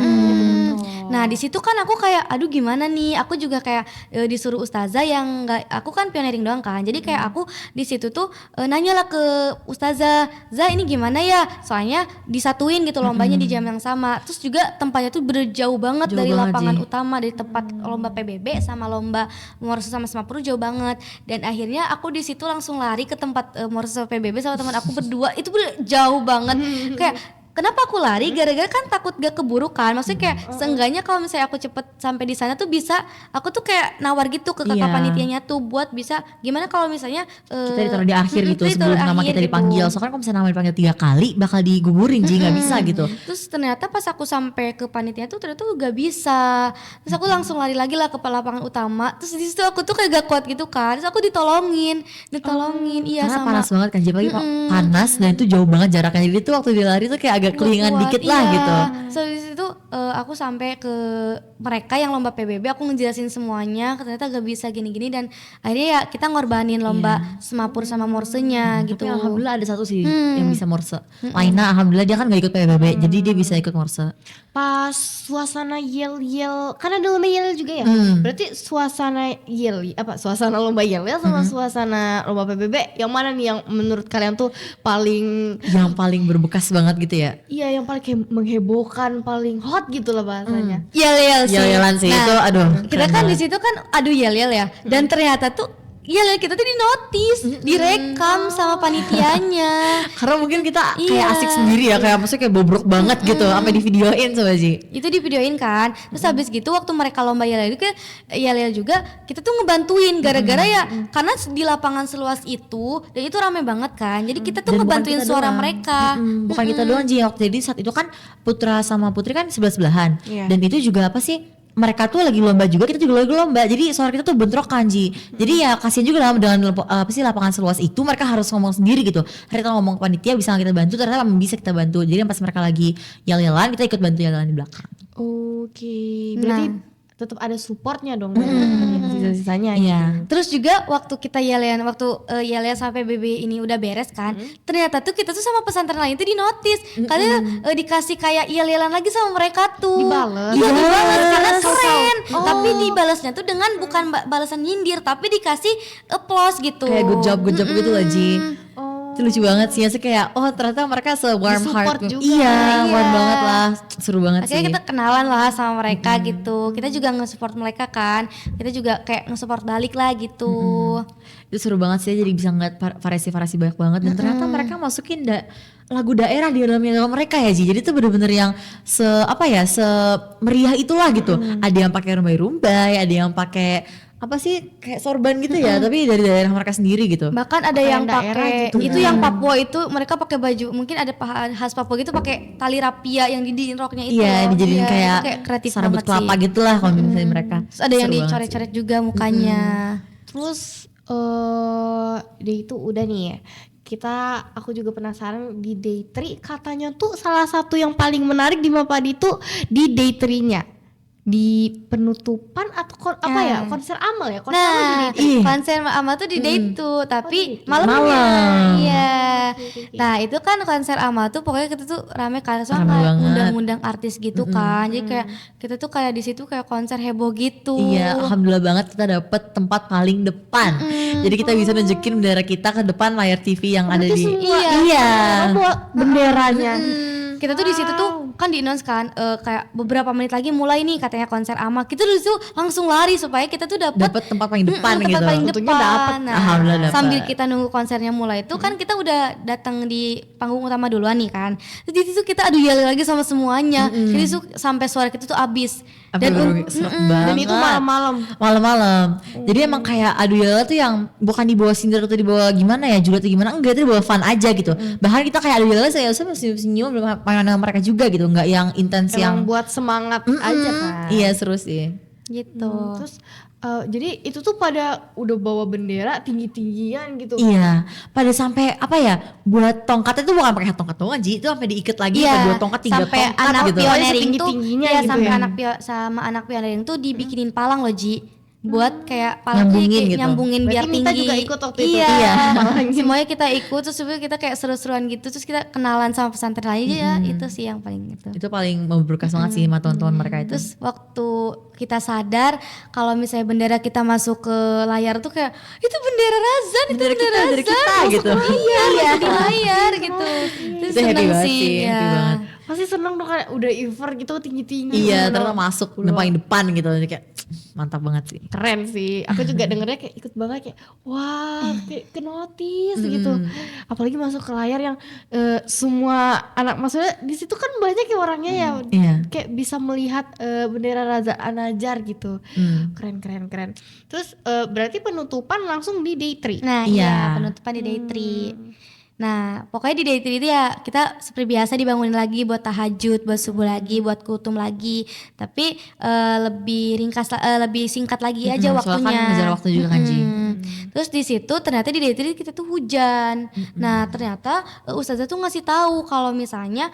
Nah di situ kan aku kayak aduh gimana nih, aku juga kayak disuruh ustazah yang nggak, aku kan pioneering doang kan, jadi kayak aku di situ tuh nanya lah ke ustazah, Zah ini gimana ya, soalnya disatuin gitu lombanya di jam yang sama. Terus juga tempatnya tuh berjauh banget Jauh dari banget, lapangan Ji. utama, dari tempat lomba PBB sama lomba morse sama semapur jauh banget. Dan akhirnya aku di situ langsung lari ke tempat morse sama PBB sama teman aku berdua, itu jauh banget. Kayak kenapa aku lari? Gara-gara kan takut gak keburu kan. Maksudnya kayak seenggaknya kalau misalnya aku cepet sampai di sana tuh bisa, aku tuh kayak nawar gitu ke kakak Iya. panitianya tuh buat bisa gimana kalau misalnya Kita ditaruh di akhir gitu kita sebelum ditaruh nama akhir kita gitu. dipanggil. Soalnya kan kalau misalnya nama dipanggil 3 kali bakal digugurin Ji, nggak bisa gitu. Terus ternyata pas aku sampai ke panitia tuh ternyata gak bisa. Terus aku langsung lari lagi lah ke lapangan utama. Terus di situ aku tuh kayak gak kuat gitu kan. Terus aku ditolongin iya Karena sama panas banget kan Ji, apalagi panas dan itu jauh banget jaraknya. Jadi tuh waktu dia lari tuh kayak agak agak kelingan kuat, dikit lah iya. gitu. So di situ aku sampai ke mereka yang lomba PBB, aku ngejelasin semuanya, ternyata gak bisa gini-gini dan akhirnya ya kita ngorbanin lomba semapur sama morsenya gitu. Tapi alhamdulillah ada satu sih yang bisa morse. Laina alhamdulillah dia kan gak ikut PBB, jadi dia bisa ikut morse. Pas suasana yel-yel, kan ada lomba yel juga ya. Berarti suasana suasana lomba yel sama suasana lomba PBB yang mana nih yang menurut kalian tuh paling Yang paling berbekas banget gitu ya. iya yang paling kayak menghebohkan, paling hot gitu lah bahasanya. Yel-yel sih. Yel-yelan sih itu aduh. Kita keren kan di banget. situ kan adu yel-yel ya. Dan ternyata tuh yel-yel kita tuh di notice, direkam sama panitianya. Karena mungkin kita kayak Iya. asik sendiri ya, kayak maksudnya kayak bobrok banget gitu, sampai di videoin sama Ji. Itu di videoin kan. Terus habis gitu waktu mereka lomba yel-yel itu yel-yel juga kita tuh ngebantuin gara-gara ya karena di lapangan seluas itu dan itu rame banget kan. Jadi kita tuh Dan bukan ngebantuin kita suara doang. mereka. Bukan kita doang Ji, jadi saat itu kan Putra sama Putri kan sebelah-sebelahan. Iya. Dan itu juga apa sih, mereka tuh lagi lomba juga, kita juga lagi lomba. Jadi suara kita tuh bentrokan Ji. Jadi ya kasihan juga lah dengan lapangan seluas itu mereka harus ngomong sendiri gitu. Hari kita ngomong ke panitia bisa nggak kita bantu, ternyata memang bisa kita bantu. Jadi pas mereka lagi yel-yelan kita ikut bantu yel-yelan di belakang. Oke, berarti tetap ada supportnya dong sisa-sisanya. Iya. Terus juga waktu kita yel-yelan yel-yel sampai BB ini udah beres kan. Ternyata tuh kita tuh sama pesantren lain tuh di notice. Kalian dikasih kayak yel-yelan lagi sama mereka tuh. Dibales? Iya dibales karena Dibales. keren. Oh. Tapi dibalasnya tuh dengan bukan balasan nyindir tapi dikasih applause gitu. Kayak good job gitu lah Ji. Oh. Itu lucu banget sih, maksudnya kayak oh ternyata mereka se-warm Di-support heart. juga. Iya, Iya. warm banget lah. Seru banget Akhirnya sih. kita kenalan lah sama mereka gitu. Kita juga nge-support mereka kan. Kita juga kayak nge-support balik lah gitu. Itu seru banget sih, jadi bisa ngeliat variasi-variasi banyak banget. Dan ternyata mereka masukin lagu daerah di dalam mereka ya Ji. Jadi itu bener-bener yang meriah itulah gitu. Ada yang pakai rumbai-rumbai, ada yang pakai apa sih kayak sorban gitu ya, tapi dari daerah mereka sendiri gitu. Bahkan ada Pakaian yang daerah pakai gitu itu ya. yang Papua itu mereka pakai baju mungkin ada khas Papua gitu pakai tali rapia yang di roknya itu. Iya, loh. dijadiin Iya, kayak itu kreatif sarabut banget kelapa sih. gitu lah kalau misalnya mereka. Terus ada yang Seru banget dicoret-coret juga mukanya. Terus dia itu udah nih ya. Aku juga penasaran di day 3 katanya tuh salah satu yang paling menarik di Mapadi tuh di day 3-nya. Di penutupan atau konser amal ya? Konser amal di Nah, day 3. konser Ama tuh di day itu, di tapi day malamnya. Malam. Iya. Nah, itu kan konser Ama tuh pokoknya kita tuh rame kan, soalnya Rame kayak banget. undang-undang artis gitu kan. Jadi kayak kita tuh kayak di situ kayak konser heboh gitu. Iya, alhamdulillah banget kita dapet tempat paling depan. Jadi kita bisa nunjukin bendera kita ke depan layar TV yang ada di. Iya. Bawa benderanya. Kita tuh di situ tuh kan di announce kan kayak beberapa menit lagi mulai nih katanya konser Ama. Kita tuh langsung lari supaya kita tuh Dapat tempat paling depan tempat gitu. paling Untungnya depan. dapet. Nah, Alhamdulillah dapet. sambil kita nunggu konsernya mulai itu kan kita udah datang di panggung utama duluan nih kan. Terus di situ kita adu yel lagi sama semuanya. Jadi tuh sampai suara kita tuh habis. Dan Dan itu malam-malam. Malam-malam. Jadi emang kayak adu yel tuh yang bukan dibawa sindir atau dibawa gimana ya, juga atau gimana, enggak, itu dibawa fun aja gitu. Bahkan kita kayak adu yel saya senyum-senyum dengan mereka juga gitu, enggak yang intens yang Emang buat semangat aja kan. iya seru sih. Gitu. Terus jadi itu tuh pada udah bawa bendera tinggi-tinggian gitu. Iya, pada sampai apa ya, buat tongkatnya tuh bukan pakai tongkat doang Ji, itu sampai diikat lagi sampai 2 tongkat 3 sampai tongkat anak gitu. pioneering tuh Setinggi-tingginya ya gitu sampai ya. anak pioneering tuh dibikinin palang loh Ji. Buat kayak palang Nyambungin kayak gitu. nyambungin Berarti biar Mita tinggi. juga ikut waktu itu? Iya. Iya. Semuanya kita ikut terus habis kita kayak seru-seruan gitu terus kita kenalan sama pesantren lain ya. Itu sih yang paling itu. Itu paling memberkas banget sih sama teman-teman mereka itu. Terus waktu kita sadar kalau misalnya bendera kita masuk ke layar tuh kayak itu bendera Razan, itu bendera kita, dari Razan. kita gitu. Iya, masuk di layar gitu. Terus Itu happy seneng banget sih. sih, Ya. happy banget. Pasti seneng dong kayak udah event gitu tinggi-tinggi. Iya, Udah ternyata masuk paling depan gitu. Jadi kayak mantap banget sih. keren sih. Aku juga dengernya kayak ikut banget kayak wah kayak ke notice gitu. Apalagi masuk ke layar yang semua anak, maksudnya di situ kan banyak ya orangnya ya. Iya. Kayak bisa melihat bendera Raza An-Najjar gitu. Keren. Terus berarti penutupan langsung di day 3. Nah Iya. iya penutupan di day 3. Nah pokoknya di day 3 itu ya kita seperti biasa dibangunin lagi buat tahajud, buat subuh lagi, buat kutum lagi. Tapi lebih ringkas, lebih singkat lagi aja Soalnya waktunya. kan ngejar waktu juga kan Ji. Terus di situ ternyata di day 3 kita tuh hujan. Nah ternyata ustazah tuh ngasih tahu kalau misalnya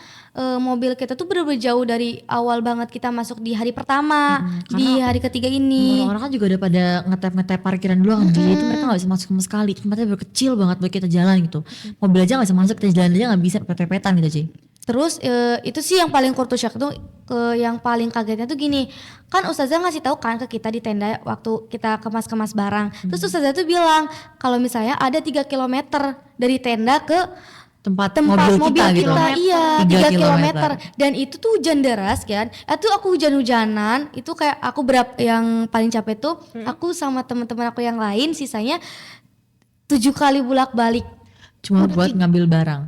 mobil kita tuh bener-bener jauh dari awal banget kita masuk di hari pertama, di hari ketiga ini. Orang-orang kan juga udah pada ngetep parkiran dulu kan, jadi itu mereka nggak bisa masuk sama sekali. Tempatnya bener kecil banget buat kita jalan gitu. Mobil aja nggak bisa masuk, kita jalan aja nggak bisa, pepet-pepetan gitu Ci. Terus itu sih yang paling culture shock tuh, yang paling kagetnya tuh gini, kan ustazah ngasih tahu kan ke kita di tenda waktu kita kemas-kemas barang. Terus ustazah tuh bilang kalau misalnya ada 3 kilometer dari tenda ke tempat mobil mobil kita gitu. Iya 3 3 kilometer. Dan itu tuh hujan deras kan. Itu aku hujan-hujanan, itu kayak aku yang paling capek tuh aku sama teman-teman aku yang lain, sisanya 7 kali bolak-balik. Cuma buat ngambil barang.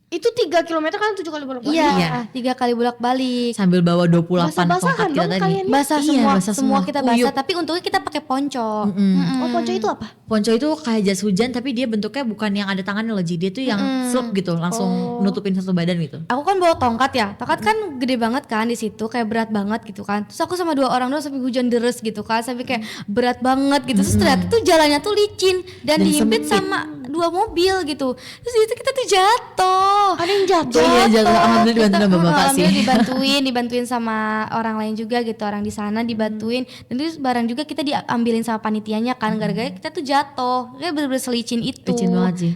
Itu 3 kilometer kan 7 kali bolak-balik. Iya, 3 kali bolak-balik. Sambil bawa 28 Basah-basahan tongkat kita dong tadi. kalian. Basah Iya, semua, basah semua semua. kita basah, Uyup. tapi untungnya kita pakai ponco. Oh ponco itu apa? Ponco itu kayak jas hujan tapi dia bentuknya bukan yang ada tangannya loh Ji. Dia tuh yang slip gitu, langsung nutupin satu badan gitu. Aku kan bawa tongkat ya, tongkat kan gede banget kan di situ, kayak berat banget gitu kan. Terus aku sama 2 orang doang sampai hujan deres gitu kan, sampai kayak berat banget gitu. Terus ternyata tuh jalannya tuh licin dan dihimpit sempit. sama 2 mobil gitu. Terus itu kita tuh jatuh. Ada yang jatuh. Iya, jatuh. Alhamdulillah dibantuin sama bapak sih. Alhamdulillah dibantuin sama orang lain juga gitu, orang di sana dibantuin. Dan terus barang juga kita diambilin sama panitianya kan, gara-gara kita tuh jatuh. Kayak bener-bener selicin itu. Licin banget sih.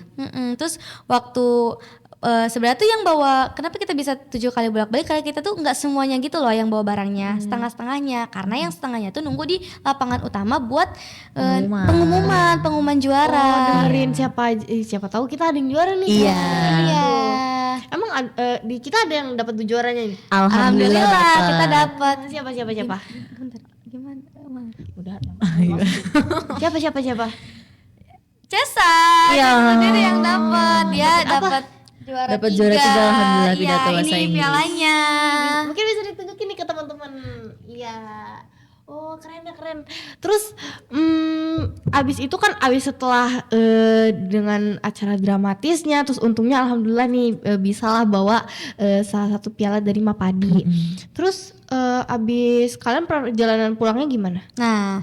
Terus waktu sebenarnya tuh yang bawa, kenapa kita bisa 7 kali bolak-balik, karena kita tuh nggak semuanya gitu loh yang bawa barangnya, setengah-setengahnya, karena yang setengahnya tuh nunggu di lapangan utama buat pengumuman Oh, juara. dengerin siapa tahu kita ada yang juara nih. Iya. Iya. Emang di kita ada yang dapat juaranya nih. Alhamdulillah dapet. kita dapat. Siapa? Bentar, gimana emang? Udah. Siapa? Cesa, Iya. sendiri yang dapat, dia dapat juara Dapat juara 3, alhamdulillah, pidato Iya, bahasa ini Inggris. pialanya. Mungkin bisa ditunjukin nih ke teman-teman. Iya. Oh keren. Terus abis itu kan setelah dengan acara dramatisnya, terus untungnya alhamdulillah nih bisalah bawa salah satu piala dari Mapadi. Terus abis kalian perjalanan pulangnya gimana? Nah,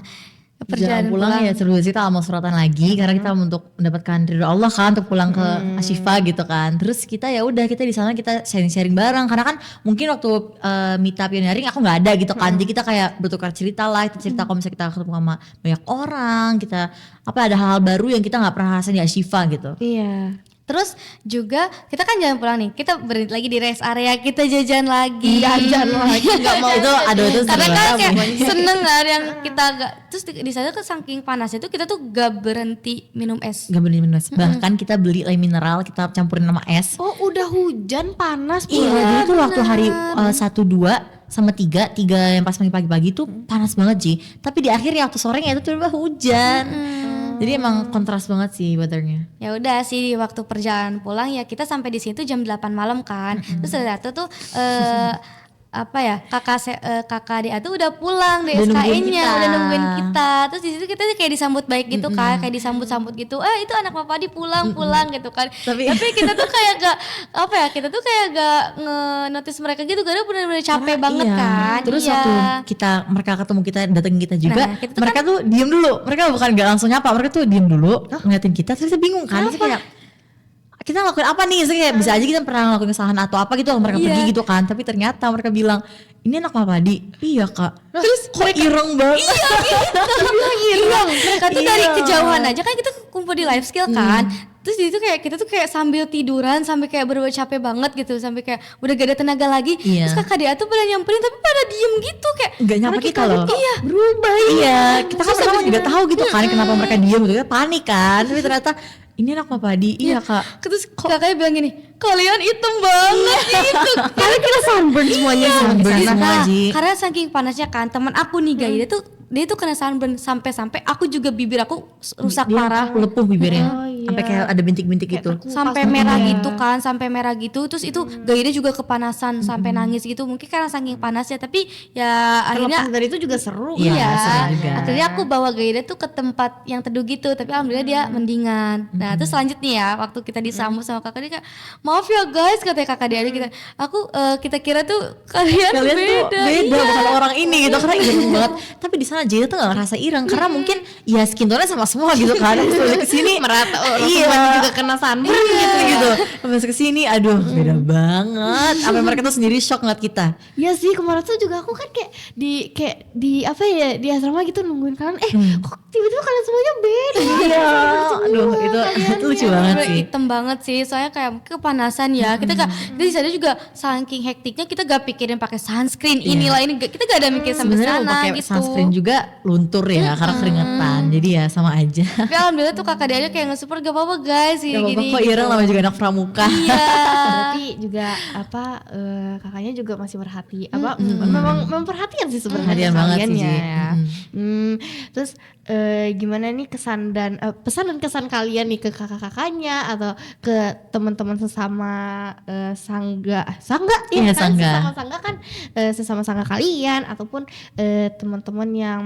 Perjalanan pulang ya seru sih, kita amal suratan lagi karena kita untuk mendapatkan ridho Allah kan, untuk pulang ke Ashifa gitu kan. Terus kita ya udah, kita di sana kita sharing bareng karena kan mungkin waktu meetup pioneering aku nggak ada gitu kan. Jadi kita kayak bertukar cerita lah, kita cerita kalau misalnya kita ketemu sama banyak orang, kita ada hal-hal baru yang kita nggak pernah rasain di Ashifa gitu. Iya. Terus juga kita kan jalan pulang nih, kita berhenti lagi di rest area, kita jajan lagi. Jajan lagi nggak mau. Itu Karena seru kan banget. kayak seneng kan yang kita gak, terus di sana kan saking panasnya tuh kita tuh gak berhenti minum es. Gak boleh minum es. Bahkan kita beli lem mineral, kita campurin sama es. Oh udah hujan panas Iya, jadi itu waktu hari 1, 2 sama 3 yang pas pagi-pagi tuh panas banget Ji. Tapi di akhirnya waktu sorenya itu tiba-tiba hujan. Jadi emang kontras banget sih weathernya. Ya udah sih, waktu perjalanan pulang ya kita sampai di situ jam 8 malam kan. Terus ternyata tuh kakak dia tuh udah pulang dari Udah nungguin SKN-nya, kita. udah nungguin kita. Terus di situ kita tuh kayak disambut baik gitu kan, kayak disambut-sambut gitu. Itu anak Papa pulang gitu kan. Tapi kita tuh kayak kita tuh kayak gak nge-notice mereka gitu karena benar-benar capek banget Iya. kan. Terus Iya. waktu mereka ketemu kita, datengin kita juga, Nah, kita tuh mereka tuh diem dulu. Mereka bukan gak langsung nyapa, mereka tuh diem dulu ngeliatin kita. Terus kita bingung kan, terus kayak kita ngelakuin apa nih? Terus kayak bisa aja kita pernah ngelakuin kesalahan atau apa gitu, mereka pergi gitu kan. Tapi ternyata mereka bilang, ini anak Mama Padi. Iya kak. Terus kok ireng banget. Iya, mereka tuh dari kejauhan aja kan kita kumpul di life skill kan. Terus di situ kayak kita tuh kayak sambil tiduran sampai kayak bener-bener capek banget gitu, sampai kayak udah gak ada tenaga lagi. Iya. Terus kakak dia tuh pada nyamperin tapi pada diem gitu kayak Gak nyapa kita loh. Iya. Berubah. Iya. Kita kan pertama juga tahu gitu kan kenapa mereka diem gitu. Kita panik kan. Tapi ternyata ini anak Mama Padi. Iya kak. Terus kakaknya bilang gini, kalian hitam banget gitu. Karena kita sunburn semuanya Sunburn di sana. semua, Ji. Karena saking panasnya kan, teman aku nih guys, dia tuh kena sunburn sampai aku juga bibir aku rusak Dia parah. lepuh bibirnya. Oh, iya. Sampai kayak ada bintik-bintik gitu. Sampai merah gitu kan, sampai merah gitu. Terus itu Gaida juga kepanasan sampai nangis gitu. Mungkin karena saking panasnya, tapi ya akhirnya Terlepas dari itu juga seru. Iya, iya. seru juga. Akhirnya aku bawa Gaida tuh ke tempat yang teduh gitu, tapi alhamdulillah dia mendingan. Nah, terus selanjutnya ya, waktu kita disambut sama kakak dia kayak, "Maaf ya guys," katanya kakak dia kita. Kita kira tuh kalian Kalian tuh beda. beda Iya. bukan orang ini gitu, karena ireng banget. Tapi di sana malah Jaya tuh gak ngerasa ireng karena mungkin ya skin tone-nya sama semua gitu kan. Terus kesini merata iya juga kena sunburn gitu. Pas kesini aduh beda banget. Sampai mereka tuh sendiri shock ngeliat kita. Ya sih kemarin tuh juga aku kan kayak di apa ya di asrama gitu nungguin kalian kok tiba-tiba kalian semuanya beda. Iya. Aduh itu lucu banget Bener-bener sih. hitam banget sih, soalnya kayak kepanasan ya. Kita di sana juga saking hektiknya kita gak pikirin pakai sunscreen inilah ini kita gak ada mikir sampai Sebenarnya mau sana pakai gitu. sunscreen juga luntur ya karena keringetan. Jadi ya sama aja. Tapi alhamdulillah tuh kakak dia kayak nge-support gak apa-apa guys Gak apa-apa gini. kok Ireng namanya juga anak pramuka. Iya. Berarti juga apa kakaknya juga masih berhati apa memang memperhatikan sih sebenarnya Perhatian banget sih, kaliannya Ji. ya. Terus gimana nih kesan dan pesan dan kesan kalian nih ke kakak-kakaknya atau ke teman-teman sesama sangga ya Iya, kan sangga. sesama sangga kan sesama sangga kalian ataupun teman-teman yang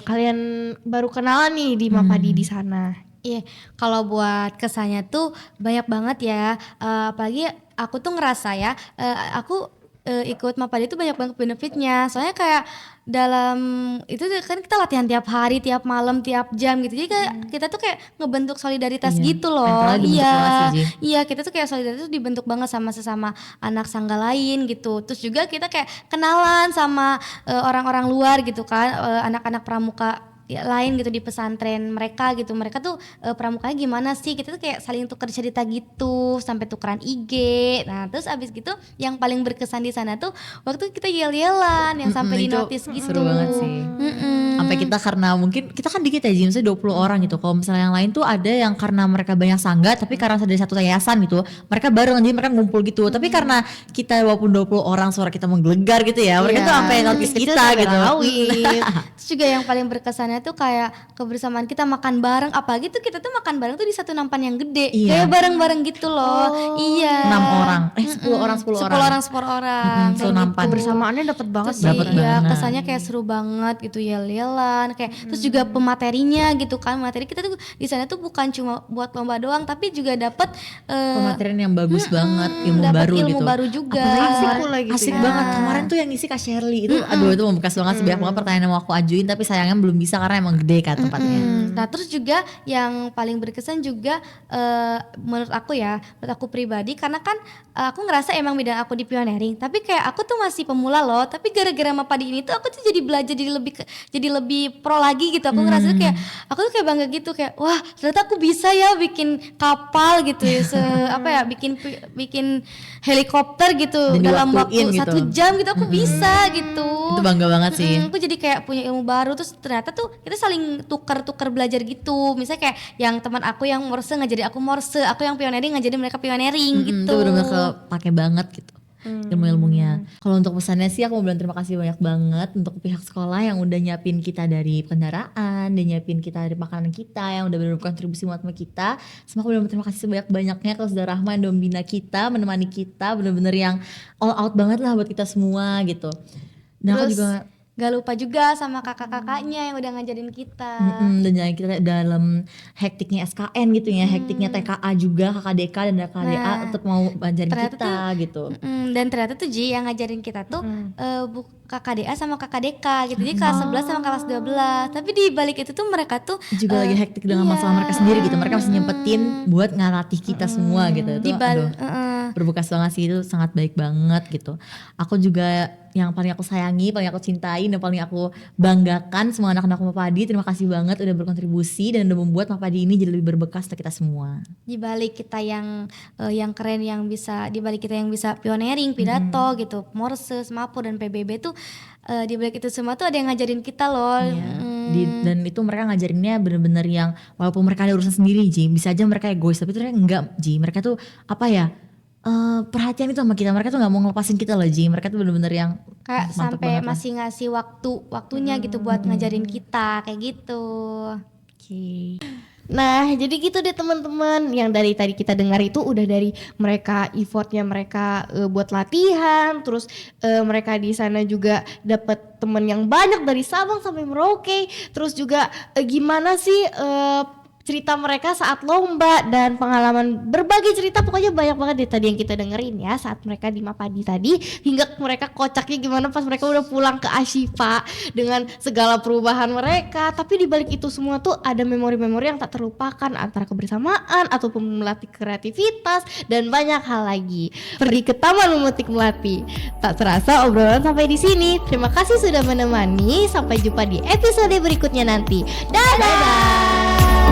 kalian baru kenalan nih di Mapadi di sana. Iya, kalau buat kesannya tuh banyak banget ya. Apalagi aku tuh ngerasa ya, aku ikut Mapadi itu banyak banget benefitnya. Soalnya kayak dalam itu kan kita latihan tiap hari, tiap malam, tiap jam gitu. Jadi kayak kita tuh kayak ngebentuk solidaritas Iya, gitu loh. mentalnya dibentuk banget sih, Ji. Iya, kita tuh kayak solidaritas tuh dibentuk banget sama sesama anak sangga lain gitu. Terus juga kita kayak kenalan sama orang-orang luar gitu kan, anak-anak pramuka lain gitu di pesantren mereka gitu. Mereka tuh pramukanya gimana sih, kita tuh kayak saling tukar cerita gitu sampai tukeran IG. Nah terus abis gitu yang paling berkesan di sana tuh waktu kita yel-yelan yang sampai di itu notice gitu. seru banget sih. Sampai kita karena mungkin kita kan dikit ya Ji, misalnya 20 orang gitu. Kalau misalnya yang lain tuh ada yang karena mereka banyak sangga tapi karena dari satu yayasan gitu, mereka bareng jadi mereka ngumpul gitu. Tapi karena kita walaupun 20 orang suara kita menggelegar gitu ya, mereka Iya, tuh sampai notice kita sampai gitu. rawit. Terus juga yang paling berkesannya tuh kayak kebersamaan kita makan bareng, apalagi tuh kita tuh makan bareng tuh di satu nampan yang gede. Iya. Kayak bareng-bareng gitu loh. Iya. 6 orang, 10 orang 10 orang. 10 orang. So nampan. Kebersamaannya dapat banget Terus sih. Dapet iya, banget. kesannya kayak seru banget gitu yel-yelan kayak terus juga pematerinya gitu kan. Materi kita tuh di sana tuh bukan cuma buat lomba doang tapi juga dapat Pematerian yang bagus banget, ilmu dapat baru ilmu gitu. baru juga. Apalagi Asik kemarin- pula gitu asik ya. banget kemarin tuh yang ngisi Kak Shirley itu aduh itu membekas banget sih, banyak banget pertanyaan yang mau aku ajuin tapi sayangnya belum bisa karena emang gede kan tempatnya. Nah terus juga yang paling berkesan juga menurut aku pribadi karena kan aku ngerasa emang bidang aku di pioneering tapi kayak aku tuh masih pemula loh, tapi gara-gara Mapadi ini tuh aku tuh jadi belajar jadi lebih pro lagi gitu. Aku ngerasa tuh kayak aku tuh kayak bangga gitu kayak wah ternyata aku bisa ya bikin kapal gitu ya bikin helikopter gitu Dan dalam diwaktuin waktu gitu. 1 jam gitu aku bisa gitu. Itu bangga banget sih. Aku jadi kayak punya ilmu baru terus ternyata tuh kita saling tukar belajar gitu. Misalnya kayak yang teman aku yang morse ngajarin aku morse, aku yang pioneering ngajarin mereka pioneering gitu. Itu benar-benar kepake banget gitu ilmu-ilmunya. Kalau untuk pesannya sih aku mau bilang terima kasih banyak banget untuk pihak sekolah yang udah nyiapin kita dari kendaraan, dan nyiapin kita dari makanan kita, yang udah benar-benar berkontribusi buat kita. Semua aku benar-benar terima kasih sebanyak-banyaknya ke Saudara Rahma yang udah membina kita, menemani kita, benar-benar yang all out banget lah buat kita semua gitu. Dan aku Terus juga gak lupa juga sama kakak-kakaknya yang udah ngajarin kita. dan jangan kita dalam hektiknya SKN gitu ya, hektiknya TKA juga, KKDK dan KKDA tetap mau ngajarin ternyata kita gitu. Dan ternyata tuh Ji yang ngajarin kita tuh KKDA sama KKDK gitu. Jadi kelas 11 sama kelas 12. Tapi di balik itu tuh mereka tuh Juga lagi hektik dengan masalah mereka sendiri gitu. Mereka masih nyempetin buat ngelatih kita semua gitu. Itu aduh, berbekas banget sih, itu sangat baik banget gitu. Aku juga yang paling aku sayangi, paling aku cintai, dan paling aku banggakan semua anak-anak Mapadi. Terima kasih banget udah berkontribusi dan udah membuat Mapadi ini jadi lebih berbekas untuk kita semua. di balik kita yang keren yang bisa di balik kita yang bisa pioneering pidato gitu morse semapur dan PBB tuh di balik itu semua tuh ada yang ngajarin kita loh. Iya. Dan itu mereka ngajarinnya bener-bener yang walaupun mereka ada urusan sendiri Ji, bisa aja mereka egois tapi ternyata enggak Ji, mereka tuh apa ya, perhatian itu sama kita, mereka tuh nggak mau ngelepasin kita loh Ji, mereka tuh bener-bener yang Kayak mantap sampai banget lah. masih ngasih waktunya gitu buat ngajarin kita kayak gitu. Oke. Nah jadi gitu deh teman-teman, yang dari tadi kita dengar itu udah dari mereka effortnya mereka buat latihan, terus mereka di sana juga dapat temen yang banyak dari Sabang sampai Merauke, terus juga gimana sih cerita mereka saat lomba dan pengalaman berbagai cerita, pokoknya banyak banget deh tadi yang kita dengerin ya saat mereka di Mapadi tadi, hingga mereka kocaknya gimana pas mereka udah pulang ke Ashifa dengan segala perubahan mereka. Tapi di balik itu semua tuh ada memori-memori yang tak terlupakan antara kebersamaan ataupun melatih kreativitas dan banyak hal lagi. Pergi ke Taman Memetik Melati. Tak terasa obrolan sampai di sini. Terima kasih sudah menemani. Sampai jumpa di episode berikutnya nanti. Dadah.